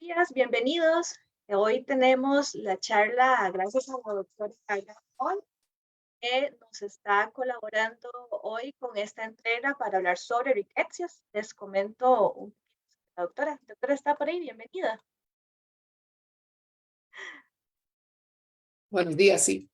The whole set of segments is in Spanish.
Días, bienvenidos. Hoy tenemos la charla gracias a la doctora Carla Paul, que nos está colaborando hoy con esta entrega para hablar sobre riquezas. Les comento un poquito sobre la doctora. La doctora está por ahí, bienvenida. Buenos días, sí.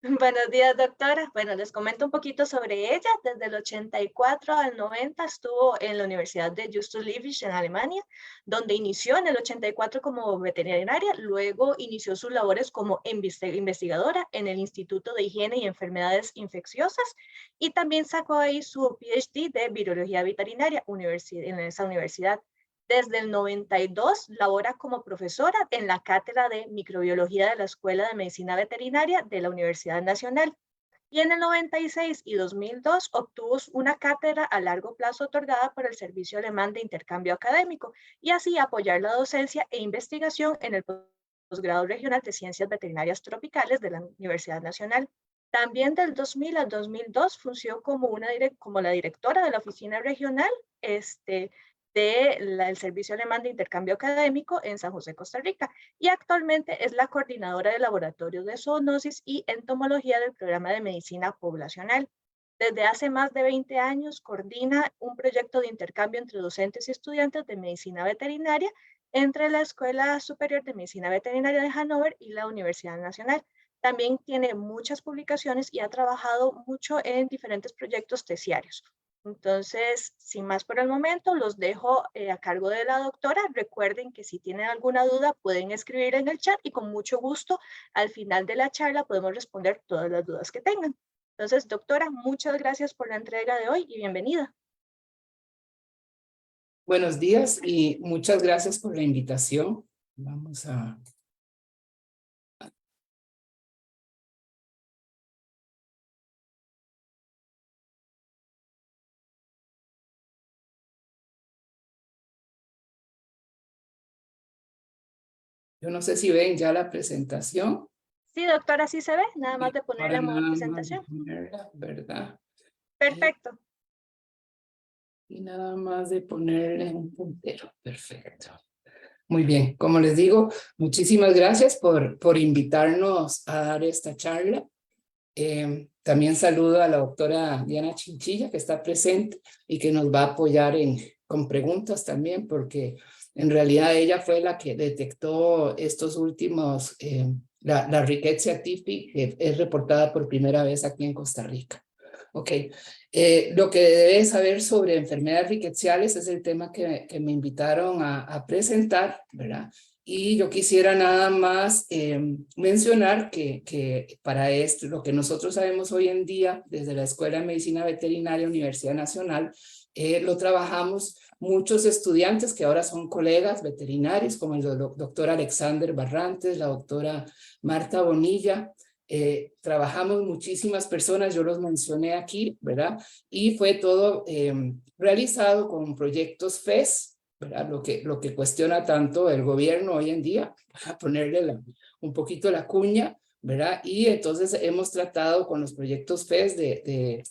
Buenos días, doctora. Bueno, les comento un poquito sobre ella. Desde el 84 al 90 estuvo en la Universidad de Justus Liebig en Alemania, donde inició en el 84 como veterinaria, luego inició sus labores como investigadora en el Instituto de Higiene y Enfermedades Infecciosas y también sacó ahí su PhD de Virología Veterinaria en esa universidad. Desde el 92 labora como profesora en la cátedra de microbiología de la Escuela de Medicina Veterinaria de la Universidad Nacional. Y en el 96 y 2002 obtuvo una cátedra a largo plazo otorgada por el Servicio Alemán de Intercambio Académico y así apoyar la docencia e investigación en el posgrado regional de Ciencias Veterinarias Tropicales de la Universidad Nacional. También del 2000 al 2002 funcionó como la directora de la oficina regional del Servicio Alemán de Intercambio Académico en San José, Costa Rica, y actualmente es la coordinadora de laboratorios de zoonosis y entomología del programa de medicina poblacional. Desde hace más de 20 años coordina un proyecto de intercambio entre docentes y estudiantes de medicina veterinaria entre la Escuela Superior de Medicina Veterinaria de Hannover y la Universidad Nacional. También tiene muchas publicaciones y ha trabajado mucho en diferentes proyectos terciarios. Entonces, sin más por el momento, los dejo a cargo de la doctora. Recuerden que si tienen alguna duda pueden escribir en el chat y con mucho gusto al final de la charla podemos responder todas las dudas que tengan. Entonces, doctora, muchas gracias por la entrega de hoy y bienvenida. Buenos días y muchas gracias por la invitación. Vamos a... Yo no sé si ven ya la presentación. Sí, doctora, sí se ve, nada más Y de ponerle ahora en modo nada más de presentación. ponerla, ¿verdad? Perfecto. Y nada más de ponerle un puntero. Perfecto. Muy bien, como les digo, muchísimas gracias por invitarnos a dar esta charla. También saludo a la doctora Diana Chinchilla, que está presente y que nos va a apoyar con preguntas también, porque en realidad ella fue la que detectó estos últimos, la Rickettsia typhi, que es reportada por primera vez aquí en Costa Rica. Ok, lo que debes saber sobre enfermedades rickettsiales es el tema que me invitaron a presentar, ¿verdad? Y yo quisiera nada más mencionar que para esto, lo que nosotros sabemos hoy en día desde la Escuela de Medicina Veterinaria Universidad Nacional, lo trabajamos muchos estudiantes que ahora son colegas veterinarios, como el doctor Alexander Barrantes, la doctora Marta Bonilla. Trabajamos muchísimas personas, yo los mencioné aquí, ¿verdad? Y fue todo realizado con proyectos FES, ¿verdad? Lo que cuestiona tanto el gobierno hoy en día, para ponerle un poquito la cuña, ¿verdad? Y entonces hemos tratado con los proyectos FES de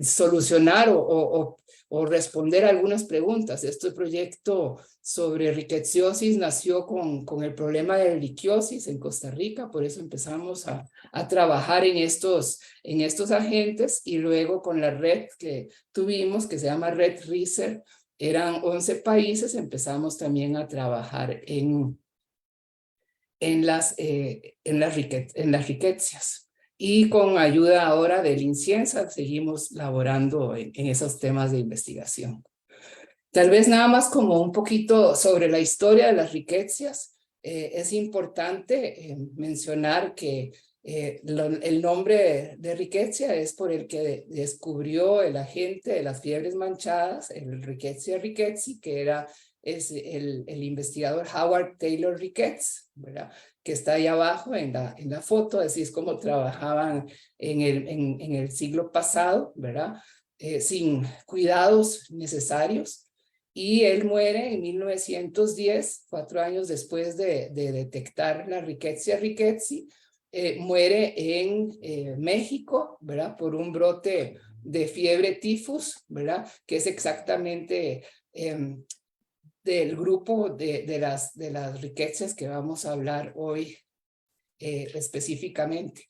solucionar o responder algunas preguntas. Este proyecto sobre rickettsiosis nació con el problema de liquiosis en Costa Rica, por eso empezamos a trabajar en estos agentes, y luego con la red que tuvimos, que se llama Red RISER, eran 11 países, empezamos también a trabajar en las riquezas. Y con ayuda ahora del INCIENSA seguimos laborando en esos temas de investigación. Tal vez nada más como un poquito sobre la historia de las riquezas. Es importante mencionar que el nombre de Rickettsia es por el que descubrió el agente de las fiebres manchadas, el Rickettsia rickettsii, que es el investigador Howard Taylor Ricketts, ¿verdad? Que está ahí abajo en la foto. Así es como trabajaban en el siglo pasado, ¿verdad? Sin cuidados necesarios. Y él muere en 1910, 4 años después de detectar la Rickettsia rickettsii. Muere en México, ¿verdad? Por un brote de fiebre tifus, ¿verdad? Que es exactamente del grupo de las riquezas que vamos a hablar hoy específicamente.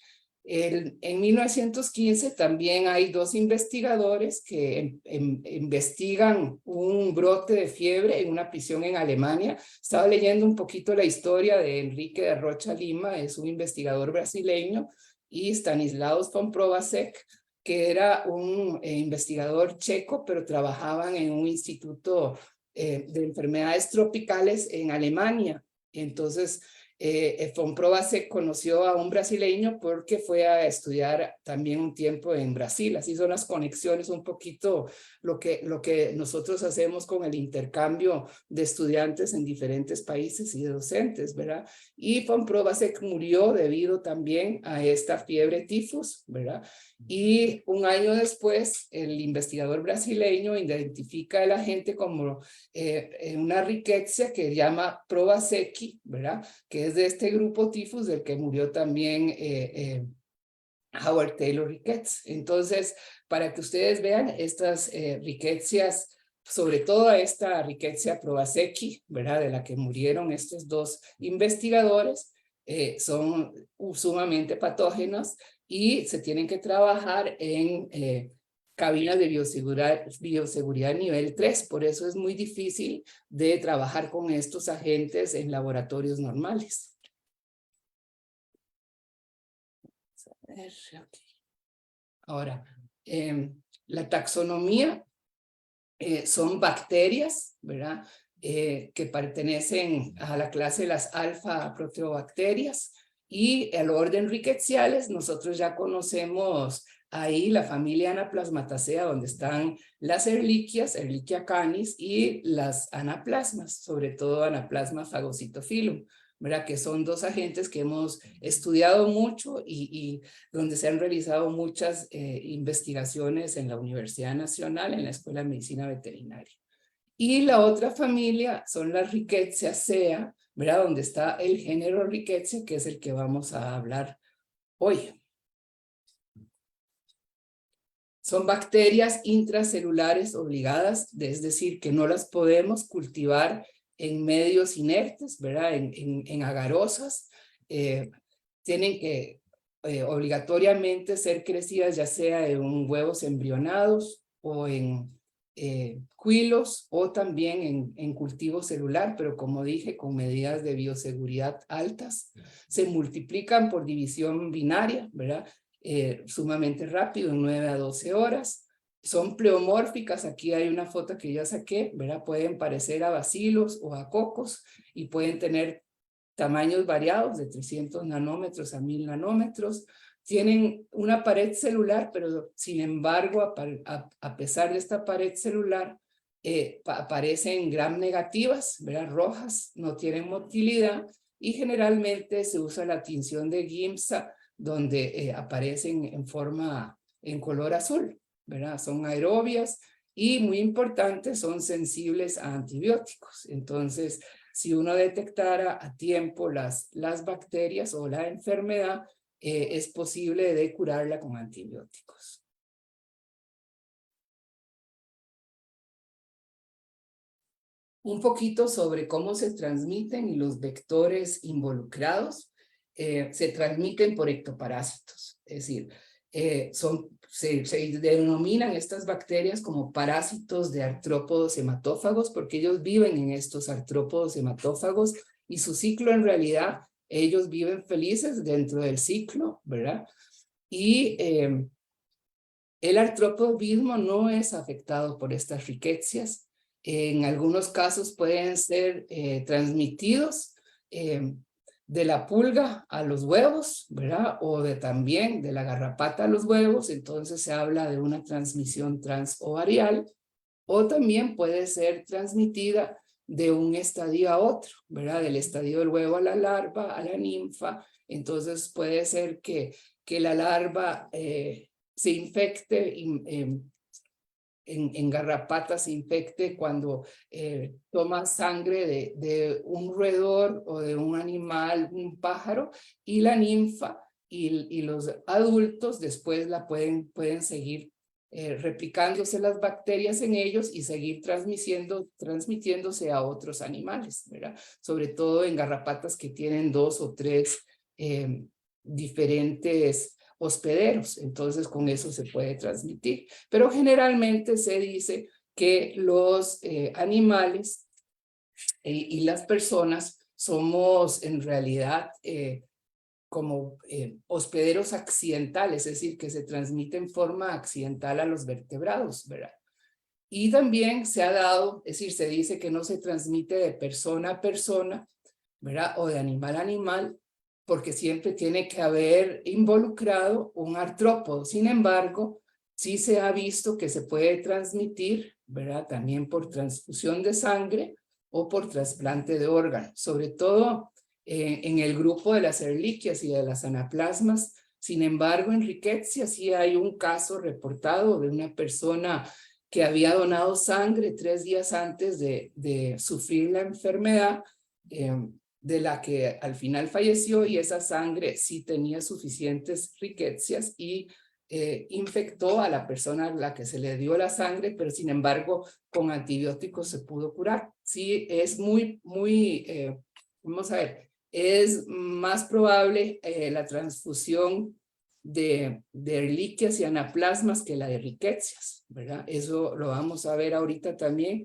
En 1915 también hay dos investigadores que investigan un brote de fiebre en una prisión en Alemania. Estaba leyendo un poquito la historia de Enrique de Rocha Lima, es un investigador brasileño, y Stanislaus von Probasek, que era un investigador checo, pero trabajaban en un instituto de enfermedades tropicales en Alemania. Entonces, von Probasek conoció a un brasileño porque fue a estudiar también un tiempo en Brasil. Así son las conexiones, un poquito lo que nosotros hacemos con el intercambio de estudiantes en diferentes países y de docentes, ¿verdad? Y von Probasek murió debido también a esta fiebre tifus, ¿verdad? Y un año después, el investigador brasileño identifica a la gente como una riqueza que llama Probaseki, ¿verdad? Que es de este grupo tifus del que murió también Howard Taylor Ricketts. Entonces, para que ustedes vean estas riquezas, sobre todo esta riqueza Probaseki, ¿verdad? De la que murieron estos dos investigadores, son sumamente patógenos y se tienen que trabajar en cabinas de bioseguridad nivel 3. Por eso es muy difícil de trabajar con estos agentes en laboratorios normales. Ahora, la taxonomía son bacterias, ¿verdad? Que pertenecen a la clase de las alfa-proteobacterias, y al orden Rickettsiales nosotros ya conocemos ahí la familia Anaplasmatacea, donde están las Ehrlichias, Ehrlichia canis, y las anaplasmas, sobre todo Anaplasma phagocytophilum, ¿verdad? Que son dos agentes que hemos estudiado mucho y donde se han realizado muchas investigaciones en la Universidad Nacional, en la Escuela de Medicina Veterinaria. Y la otra familia son las Rickettsiaceae, ¿verdad? Donde está el género Rickettsia, que es el que vamos a hablar hoy. Son bacterias intracelulares obligadas, es decir, que no las podemos cultivar en medios inertes, ¿verdad? En agarosas. Tienen que obligatoriamente ser crecidas ya sea en huevos embrionados o en cuilos, o también en cultivo celular, pero como dije, con medidas de bioseguridad altas. Se multiplican por división binaria, ¿verdad? Sumamente rápido, en 9 a 12 horas. Son pleomórficas, aquí hay una foto que ya saqué, ¿verdad? Pueden parecer a bacilos o a cocos y pueden tener tamaños variados de 300 nanómetros a 1000 nanómetros. Tienen una pared celular, pero sin embargo, a pesar de esta pared celular, aparecen gram negativas, ¿verdad? Rojas, no tienen motilidad, y generalmente se usa la tinción de Giemsa, donde aparecen en color azul, ¿verdad? Son aerobias y, muy importante, son sensibles a antibióticos. Entonces, si uno detectara a tiempo las bacterias o la enfermedad, es posible de curarla con antibióticos. Un poquito sobre cómo se transmiten y los vectores involucrados. Se transmiten por ectoparásitos, es decir, se denominan estas bacterias como parásitos de artrópodos hematófagos porque ellos viven en estos artrópodos hematófagos y su ciclo, en realidad, ellos viven felices dentro del ciclo, ¿verdad? Y el artropodismo no es afectado por estas riquezas. En algunos casos pueden ser transmitidos de la pulga a los huevos, ¿verdad? O también de la garrapata a los huevos. Entonces se habla de una transmisión transovarial, o también puede ser transmitida de un estadio a otro, ¿verdad? Del estadio del huevo a la larva, a la ninfa. Entonces puede ser que la larva se infecte en garrapata, se infecte cuando toma sangre de un roedor o de un animal, un pájaro, y la ninfa y los adultos después la pueden seguir replicándose las bacterias en ellos y seguir transmitiéndose a otros animales, ¿verdad? Sobre todo en garrapatas que tienen 2 o 3 diferentes hospederos, entonces con eso se puede transmitir. Pero generalmente se dice que los animales y las personas somos en realidad como hospederos accidentales, es decir, que se transmite en forma accidental a los vertebrados, ¿verdad? Y también se ha dado, es decir, se dice que no se transmite de persona a persona, ¿verdad? O de animal a animal, porque siempre tiene que haber involucrado un artrópodo. Sin embargo, sí se ha visto que se puede transmitir, ¿verdad? También por transfusión de sangre o por trasplante de órganos, sobre todo en el grupo de las erliquias y de las anaplasmas. Sin embargo, en Rickettsia sí hay un caso reportado de una persona que había donado sangre 3 días antes de sufrir la enfermedad, de la que al final falleció, y esa sangre sí tenía suficientes ricketsias y infectó a la persona a la que se le dio la sangre, pero sin embargo con antibióticos se pudo curar. Sí, es vamos a ver, es más probable la transfusión de erliquias y anaplasmas que la de ricketsias, ¿verdad? Eso lo vamos a ver ahorita también.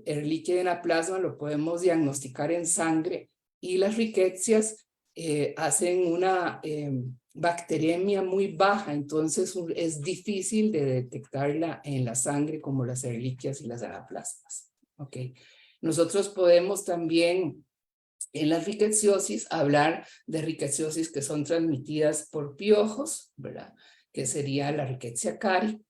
Erliquia y anaplasma lo podemos diagnosticar en sangre, y las ricketsias hacen una bacteremia muy baja, entonces es difícil de detectarla en la sangre como las erliquias y las anaplasmas. Okay. Nosotros podemos también en la rickettsiosis hablar de rickettsiosis que son transmitidas por piojos, ¿verdad? Que sería la Rickettsia cari,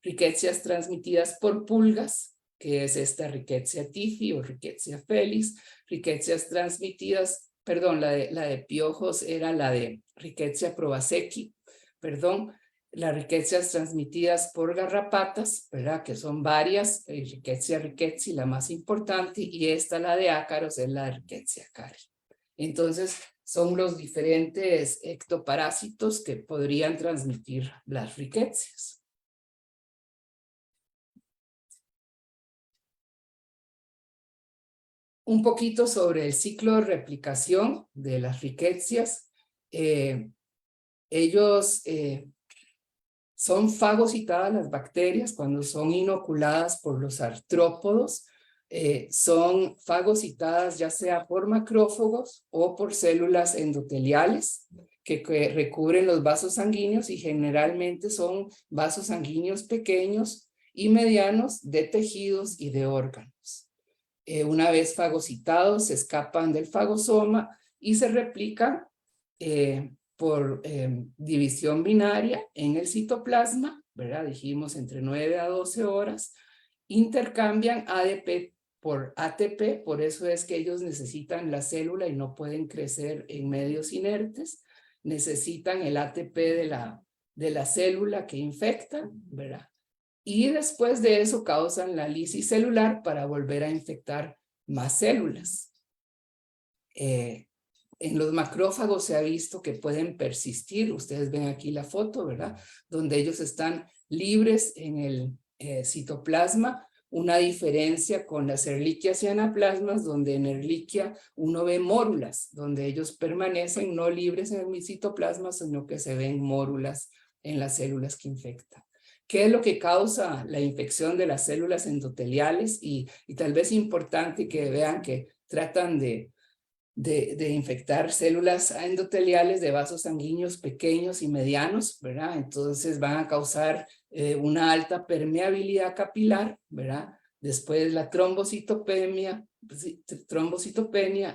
rickettsias transmitidas por pulgas, que es esta Rickettsia tifi o Rickettsia felis, rickettsias transmitidas, perdón, la de piojos era la de Rickettsia prowazekii, perdón, las rickettsias transmitidas por garrapatas, ¿verdad? Que son varias, Rickettsia rickettsii, la más importante, y esta, la de ácaros, es la de Rickettsia cari. Entonces, son los diferentes ectoparásitos que podrían transmitir las ricketsias. Un poquito sobre el ciclo de replicación de las ricketsias. Ellos son fagocitadas las bacterias cuando son inoculadas por los artrópodos. Son fagocitadas ya sea por macrófagos o por células endoteliales que recubren los vasos sanguíneos, y generalmente son vasos sanguíneos pequeños y medianos de tejidos y de órganos. Una vez fagocitados, se escapan del fagosoma y se replican por división binaria en el citoplasma, ¿verdad? Dijimos entre 9 a 12 horas, intercambian ADP por ATP, por eso es que ellos necesitan la célula y no pueden crecer en medios inertes, necesitan el ATP de la célula que infectan, ¿verdad? Y después de eso causan la lisis celular para volver a infectar más células. En los macrófagos se ha visto que pueden persistir, ustedes ven aquí la foto, ¿verdad? Donde ellos están libres en el citoplasma, una diferencia con las erliquias y anaplasmas, donde en erliquia uno ve mórulas, donde ellos permanecen no libres en el citoplasma, sino que se ven mórulas en las células que infectan. ¿Qué es lo que causa la infección de las células endoteliales? Y tal vez importante que vean que tratan de infectar células endoteliales de vasos sanguíneos pequeños y medianos, ¿verdad? Entonces van a causar una alta permeabilidad capilar, ¿verdad? Después la trombocitopenia,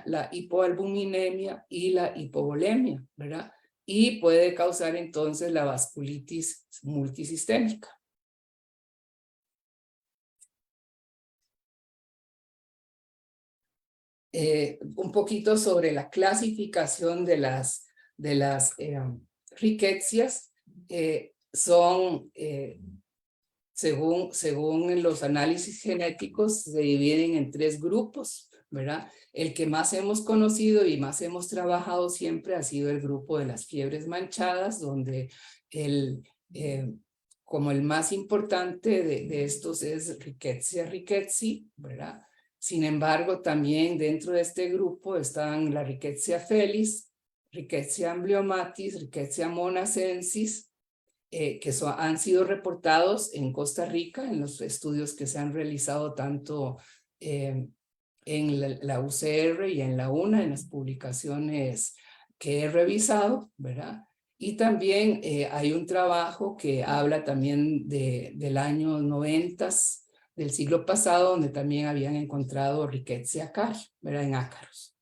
la hipoalbuminemia y la hipovolemia, ¿verdad? Y puede causar entonces la vasculitis multisistémica. Un poquito sobre la clasificación de las ricketsias. Son, según los análisis genéticos, se dividen en 3 grupos, ¿verdad? El que más hemos conocido y más hemos trabajado siempre ha sido el grupo de las fiebres manchadas, donde como el más importante de estos es Rickettsia rickettsii, ¿verdad? Sin embargo, también dentro de este grupo están la Rickettsia felis, Rickettsia amblyomatis, Rickettsia monacensis, que han sido reportados en Costa Rica en los estudios que se han realizado tanto en la UCR y en la UNA, en las publicaciones que he revisado, ¿verdad? Y también hay un trabajo que habla también del año 90 del siglo pasado, donde también habían encontrado Rickettsia cari, ¿verdad? En ácaros.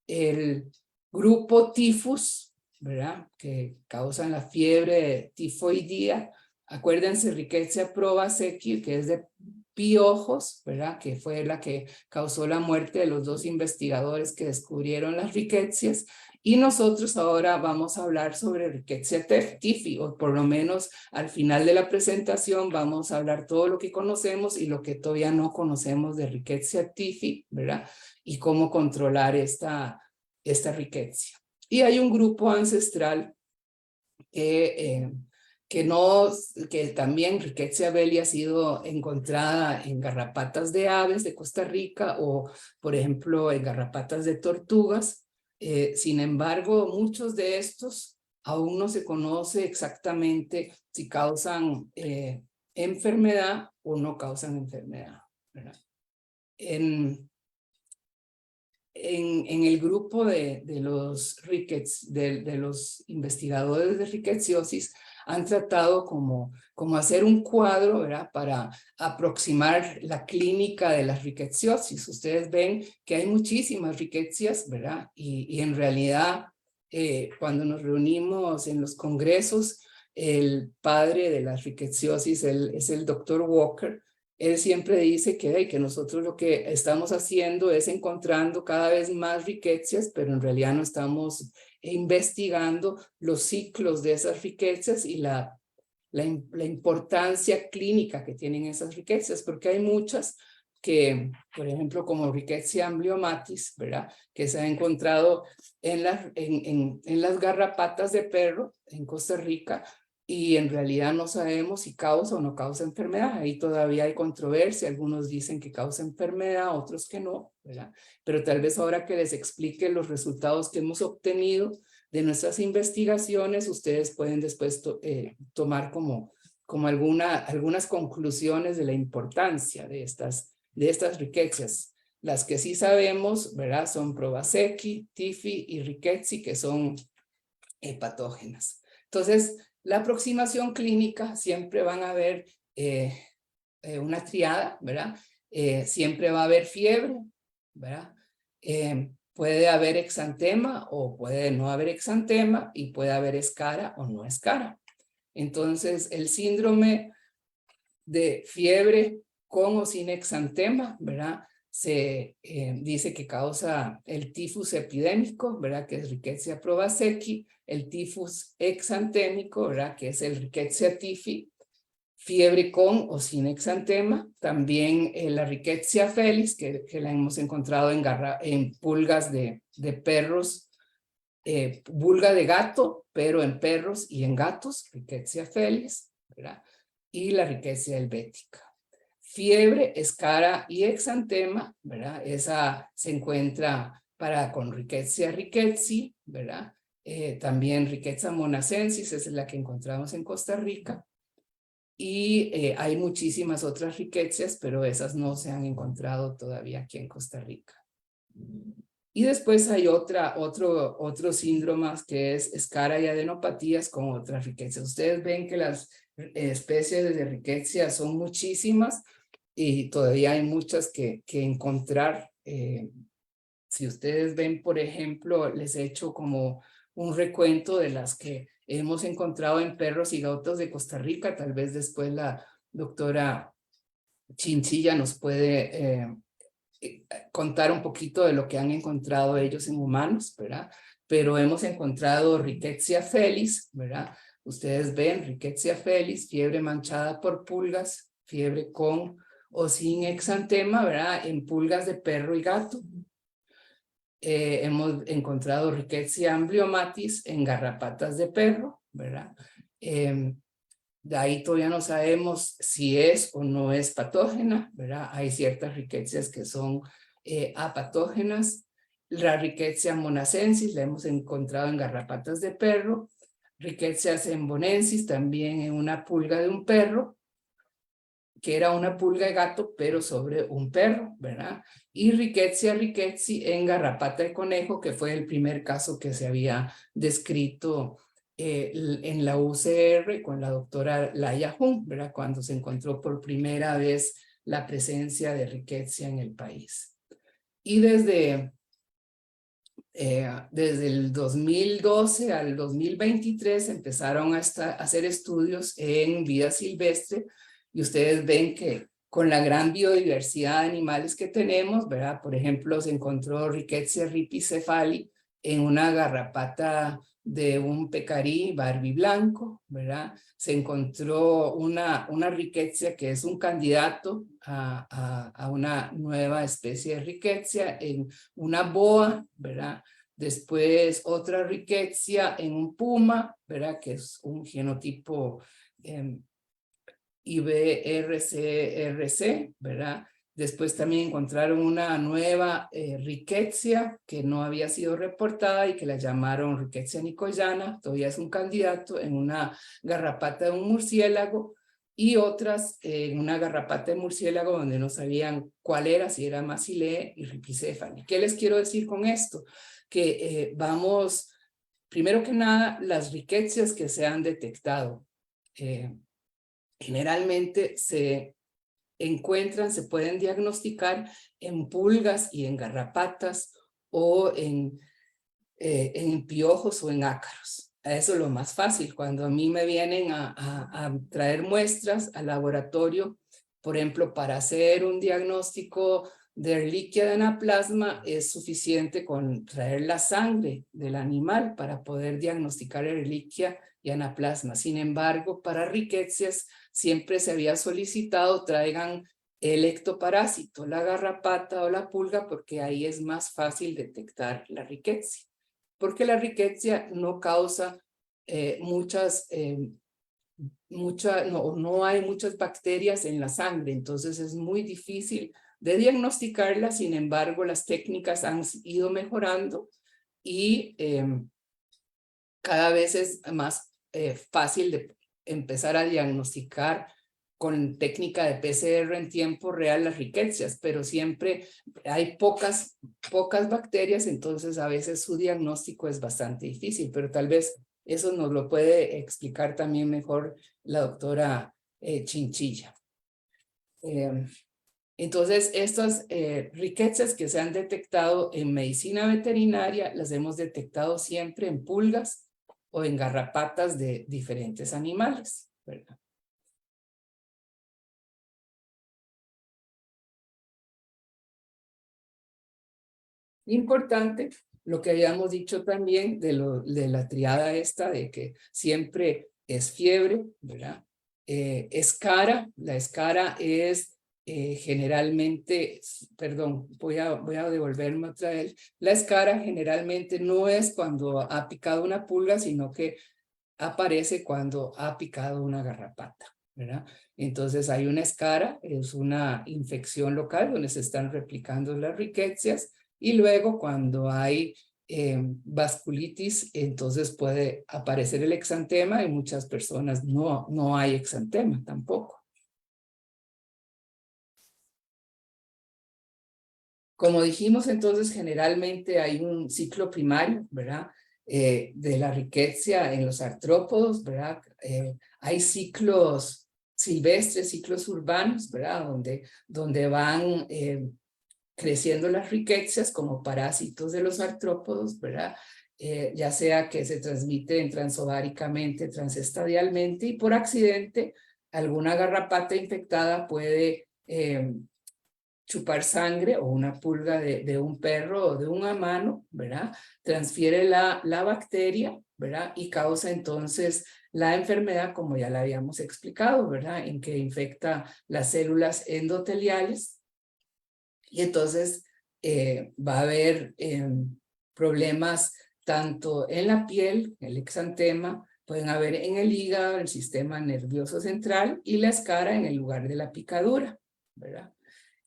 El grupo tifus, ¿verdad? Que causan la fiebre tifoidea. Acuérdense, Rickettsia prowazekii, que es de piojos, ¿verdad? Que fue la que causó la muerte de los 2 investigadores que descubrieron las rickettsias. Y nosotros ahora vamos a hablar sobre Rickettsia tifi, o por lo menos al final de la presentación vamos a hablar todo lo que conocemos y lo que todavía no conocemos de Rickettsia tifi, ¿verdad? Y cómo controlar esta riqueza. Y hay un grupo ancestral que también Rickettsia belli ha sido encontrada en garrapatas de aves de Costa Rica o, por ejemplo, en garrapatas de tortugas. Sin embargo, muchos de estos aún no se conoce exactamente si causan enfermedad o no causan enfermedad, ¿verdad? En el grupo de los Ricketts, de los investigadores de ricketsiosis, han tratado como hacer un cuadro, ¿verdad? Para aproximar la clínica de las ricketsiosis. Ustedes ven que hay muchísimas rickettsias, ¿verdad? Y en realidad, cuando nos reunimos en los congresos, el padre de las ricketsiosis es el doctor Walker. Él siempre dice que nosotros lo que estamos haciendo es encontrando cada vez más riquezas, pero en realidad no estamos investigando los ciclos de esas riquezas y la importancia clínica que tienen esas riquezas, porque hay muchas que, por ejemplo, como Rickettsia amblyomatis, ¿verdad? Que se ha encontrado en las garrapatas de perro en Costa Rica, y en realidad no sabemos si causa o no causa enfermedad. Ahí todavía hay controversia. Algunos dicen que causa enfermedad, otros que no, ¿verdad? Pero tal vez ahora que les explique los resultados que hemos obtenido de nuestras investigaciones, ustedes pueden después tomar como algunas conclusiones de la importancia de estas riquezas. Las que sí sabemos, ¿verdad? Son prowazekii, tifi y rickettsi, que son patógenas. Entonces, la aproximación clínica siempre van a haber una triada, ¿verdad? Siempre va a haber fiebre, ¿verdad? Puede haber exantema o puede no haber exantema, y puede haber escara o no escara. Entonces, el síndrome de fiebre con o sin exantema, ¿verdad? Se dice que causa el tifus epidémico, ¿verdad? Que es Rickettsia prowazekii, el tifus exantémico, ¿verdad? Que es el Rickettsia tifi, fiebre con o sin exantema, también la Rickettsia felis, que la hemos encontrado en pulgas de perros, pulga de gato, pero en perros y en gatos, Rickettsia felis, ¿verdad? Y la Rickettsia helvética. Fiebre, escara y exantema, ¿verdad? Esa se encuentra con Rickettsia rickettsii, ¿verdad? También Rickettsia monacensis es la que encontramos en Costa Rica. Y hay muchísimas otras rickettsias, pero esas no se han encontrado todavía aquí en Costa Rica. Y después hay otro síndrome que es escara y adenopatías con otras rickettsias. Ustedes ven que las especies de rickettsia son muchísimas y todavía hay muchas que encontrar. Si ustedes ven, por ejemplo, les he hecho como un recuento de las que hemos encontrado en perros y gatos de Costa Rica. Tal vez después la doctora Chinchilla nos puede contar un poquito de lo que han encontrado ellos en humanos, ¿verdad? Pero hemos encontrado Rickettsia felis, ¿verdad? Ustedes ven Rickettsia felis, fiebre manchada por pulgas, fiebre con o sin exantema, ¿verdad? En pulgas de perro y gato. Hemos encontrado Rickettsia amblyomatis en garrapatas de perro, ¿verdad? De ahí todavía no sabemos si es o no es patógena, ¿verdad? Hay ciertas riquecias que son apatógenas. La Rickettsia monacensis la hemos encontrado en garrapatas de perro. Rickettsia zambonensis también en una pulga de un perro, que era una pulga de gato, pero sobre un perro, ¿verdad? Y Rickettsia rickettsii en garrapata de conejo, que fue el primer caso que se había descrito en la UCR con la doctora Laia Jung, ¿verdad? Cuando se encontró por primera vez la presencia de Rickettsia en el país. Y desde el 2012 al 2023 empezaron a hacer estudios en vida silvestre, y ustedes ven que con la gran biodiversidad de animales que tenemos, ¿verdad? Por ejemplo, se encontró Rickettsia ripicephali en una garrapata de un pecarí Barbie blanco, ¿verdad? Se encontró una Rickettsia que es un candidato a una nueva especie de Rickettsia en una boa, ¿verdad? Después otra Rickettsia en un puma, ¿verdad? Que es un genotipo IBRCRC, ¿verdad? Después también encontraron una nueva Rickettsia que no había sido reportada y que la llamaron Rickettsia nicoyana, todavía es un candidato en una garrapata de un murciélago, y otras en una garrapata de murciélago donde no sabían cuál era, si era Massilae y Ripicephali. ¿Qué les quiero decir con esto? Que vamos, primero que nada, las Rickettsias que se han detectado, generalmente se encuentran, se pueden diagnosticar en pulgas y en garrapatas o en piojos o en ácaros. Eso es lo más fácil. Cuando a mí me vienen a traer muestras al laboratorio, por ejemplo, para hacer un diagnóstico de Ehrlichia de anaplasma, es suficiente con traer la sangre del animal para poder diagnosticar Ehrlichia y anaplasma. Sin embargo, para rickettsias siempre se había solicitado traigan el ectoparásito, la garrapata o la pulga, porque ahí es más fácil detectar la ricketsia. Porque la ricketsia no causa no hay muchas bacterias en la sangre, entonces es muy difícil de diagnosticarla. Sin embargo, las técnicas han ido mejorando y cada vez es más fácil de empezar a diagnosticar con técnica de PCR en tiempo real las rickettsias, pero siempre hay pocas bacterias, entonces a veces su diagnóstico es bastante difícil, pero tal vez eso nos lo puede explicar también mejor la doctora Chinchilla. Entonces, estas rickettsias que se han detectado en medicina veterinaria, las hemos detectado siempre en pulgas o en garrapatas de diferentes animales, ¿verdad? Importante lo que habíamos dicho también de la triada esta, de que siempre es fiebre, ¿verdad? Escara, la escara es generalmente, perdón, voy a devolverme otra vez. La escara generalmente no es cuando ha picado una pulga, sino que aparece cuando ha picado una garrapata, ¿verdad? Entonces hay una escara, es una infección local donde se están replicando las rickettsias, y luego cuando hay vasculitis, entonces puede aparecer el exantema, y muchas personas no hay exantema tampoco. Como dijimos, entonces generalmente hay un ciclo primario, ¿verdad? De la ricketsia en los artrópodos, ¿verdad? Hay ciclos silvestres, ciclos urbanos, ¿verdad? Donde van creciendo las rickettsias como parásitos de los artrópodos, ¿verdad? Ya sea que se transmiten transováricamente, transestadialmente, y por accidente alguna garrapata infectada puede chupar sangre o una pulga de un perro o de un humano, ¿verdad? Transfiere la bacteria, ¿verdad? Y causa entonces la enfermedad, como ya la habíamos explicado, ¿verdad? En que infecta las células endoteliales, y entonces va a haber problemas tanto en la piel, el exantema, Pueden haber en el hígado, el sistema nervioso central y la escara en el lugar de la picadura, ¿verdad?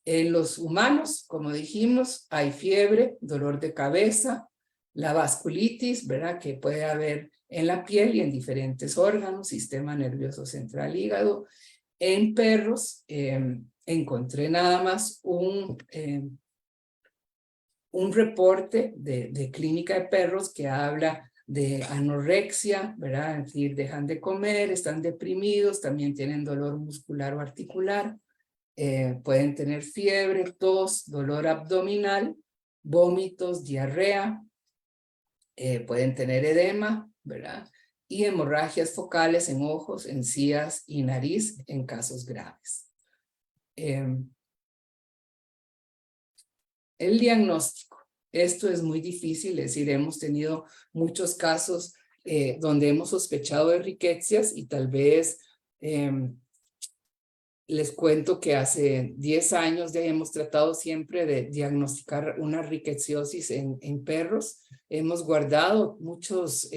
En los humanos, como dijimos, hay fiebre, dolor de cabeza, la vasculitis, ¿verdad? Que puede haber en la piel y en diferentes órganos, sistema nervioso central, hígado. En perros encontré nada más un reporte de clínica de perros que habla de anorexia, ¿verdad? Es decir, dejan de comer, están deprimidos, también tienen dolor muscular o articular. Pueden tener fiebre, tos, dolor abdominal, vómitos, diarrea, pueden tener edema, ¿verdad? Y hemorragias focales en ojos, encías y nariz en casos graves. El diagnóstico. Esto es muy difícil, es decir, hemos tenido muchos casos donde hemos sospechado de riquecias y tal vez les cuento que hace 10 años ya hemos tratado siempre de diagnosticar una rickettsiosis en perros. Hemos guardado muchos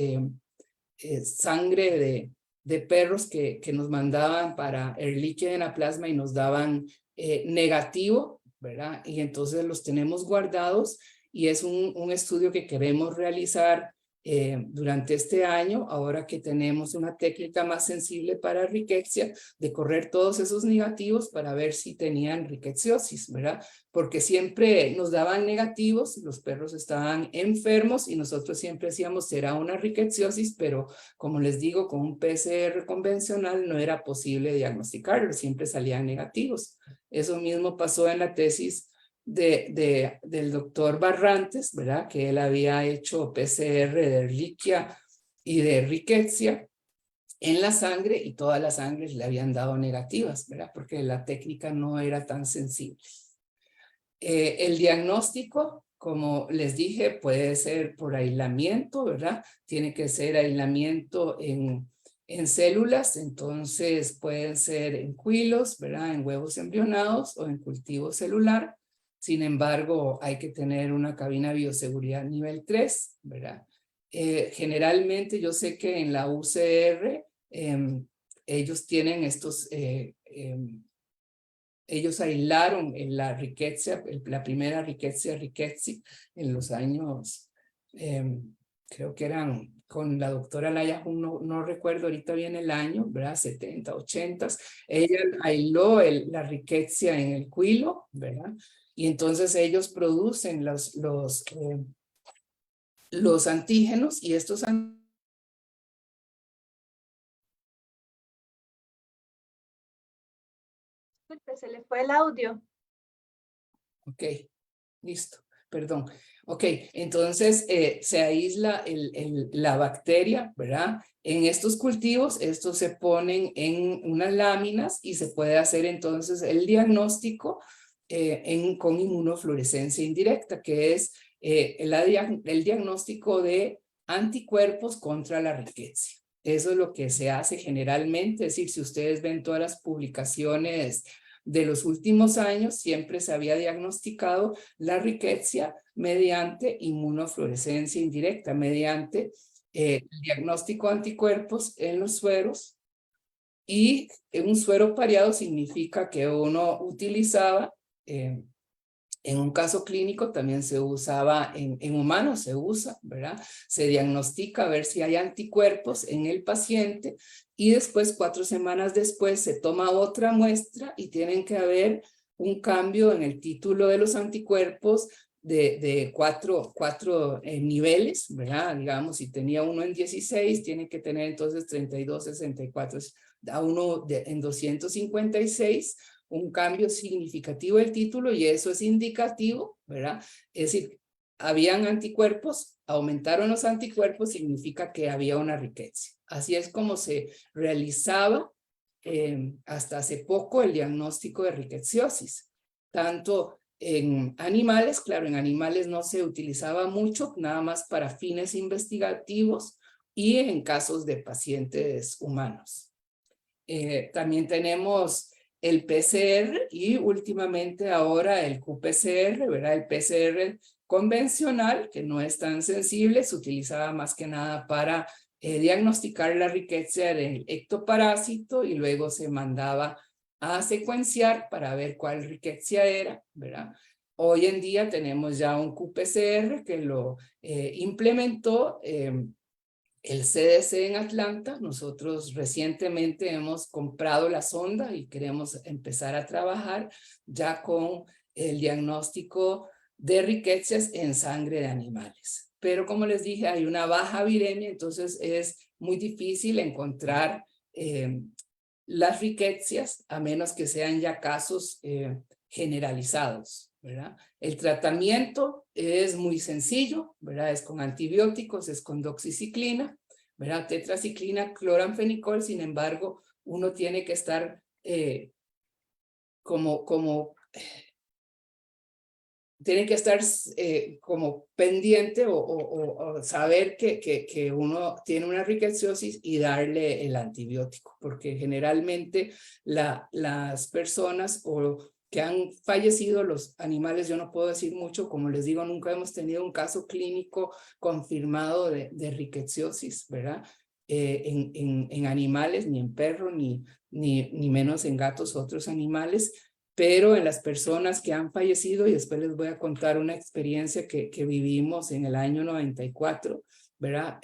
sangre de perros que nos mandaban para Ehrlichia en la plasma y nos daban negativo, ¿verdad? Y entonces los tenemos guardados y es un estudio que queremos realizar durante este año, ahora que tenemos una técnica más sensible para riquezia, de correr todos esos negativos para ver si tenían rickettsiosis, ¿verdad? Porque siempre nos daban negativos, los perros estaban enfermos y nosotros siempre decíamos será una rickettsiosis, pero como les digo, con un PCR convencional no era posible diagnosticarlo, siempre salían negativos. Eso mismo pasó en la tesis del doctor Barrantes, ¿verdad? Que él había hecho PCR de Ehrlichia y de Rickettsia en la sangre y todas las sangres le habían dado negativas, ¿verdad? Porque la técnica no era tan sensible. El diagnóstico, como les dije, puede ser por aislamiento, ¿verdad? Tiene que ser aislamiento en células, entonces pueden ser en cuilos, ¿verdad? En huevos embrionados o en cultivo celular. Sin embargo, hay que tener una cabina de bioseguridad nivel 3, ¿verdad? Generalmente yo sé que en la UCR ellos tienen estos, ellos aislaron en la riqueza, la primera riqueza en los años, creo que eran con la doctora Laya, no recuerdo ahorita bien el año, ¿verdad? 70, 80. Ella aisló la riqueza en el cuilo, ¿verdad? Y entonces ellos producen los antígenos y estos antígenos. Se le fue el audio. Ok, listo, perdón. Ok, entonces se aísla la bacteria, ¿verdad? En estos cultivos, estos se ponen en unas láminas y se puede hacer entonces el diagnóstico con inmunofluorescencia indirecta, que es el diagnóstico de anticuerpos contra la riqueza. Eso es lo que se hace generalmente, es decir, si ustedes ven todas las publicaciones de los últimos años, siempre se había diagnosticado la riqueza mediante inmunofluorescencia indirecta, mediante el diagnóstico de anticuerpos en los sueros. Y un suero pareado significa que uno utilizaba, en un caso clínico también se usaba, en humanos se usa, ¿verdad? Se diagnostica a ver si hay anticuerpos en el paciente y después, 4 semanas después, se toma otra muestra y tienen que haber un cambio en el título de los anticuerpos de cuatro niveles, ¿verdad? Digamos, si tenía uno en 16, tiene que tener entonces 32, 64, a uno en 256, un cambio significativo del título y eso es indicativo, ¿verdad? Es decir, habían anticuerpos, aumentaron los anticuerpos, significa que había una riqueza. Así es como se realizaba hasta hace poco el diagnóstico de rickettsiosis. Tanto en animales, claro, en animales no se utilizaba mucho, nada más para fines investigativos y en casos de pacientes humanos. También tenemos el PCR y últimamente ahora el qPCR, ¿verdad? El PCR convencional, que no es tan sensible, se utilizaba más que nada para diagnosticar la riqueza del ectoparásito y luego se mandaba a secuenciar para ver cuál riqueza era, ¿verdad? Hoy en día tenemos ya un qPCR que lo implementó el CDC en Atlanta. Nosotros recientemente hemos comprado la sonda y queremos empezar a trabajar ya con el diagnóstico de riquezas en sangre de animales. Pero como les dije, hay una baja viremia, entonces es muy difícil encontrar las riquezas a menos que sean ya casos generalizados, ¿verdad? El tratamiento es muy sencillo, ¿verdad? Es con antibióticos, es con doxiciclina, ¿verdad? Tetraciclina, cloranfenicol. Sin embargo, uno tiene que estar tiene que estar como pendiente o saber que uno tiene una riqueciosis y darle el antibiótico, porque generalmente las personas que han fallecido, los animales, yo no puedo decir mucho, como les digo, nunca hemos tenido un caso clínico confirmado de riqueciosis, ¿verdad? En animales, ni en perros, ni menos en gatos u otros animales. Pero en las personas que han fallecido, y después les voy a contar una experiencia que vivimos en el año 94, ¿verdad?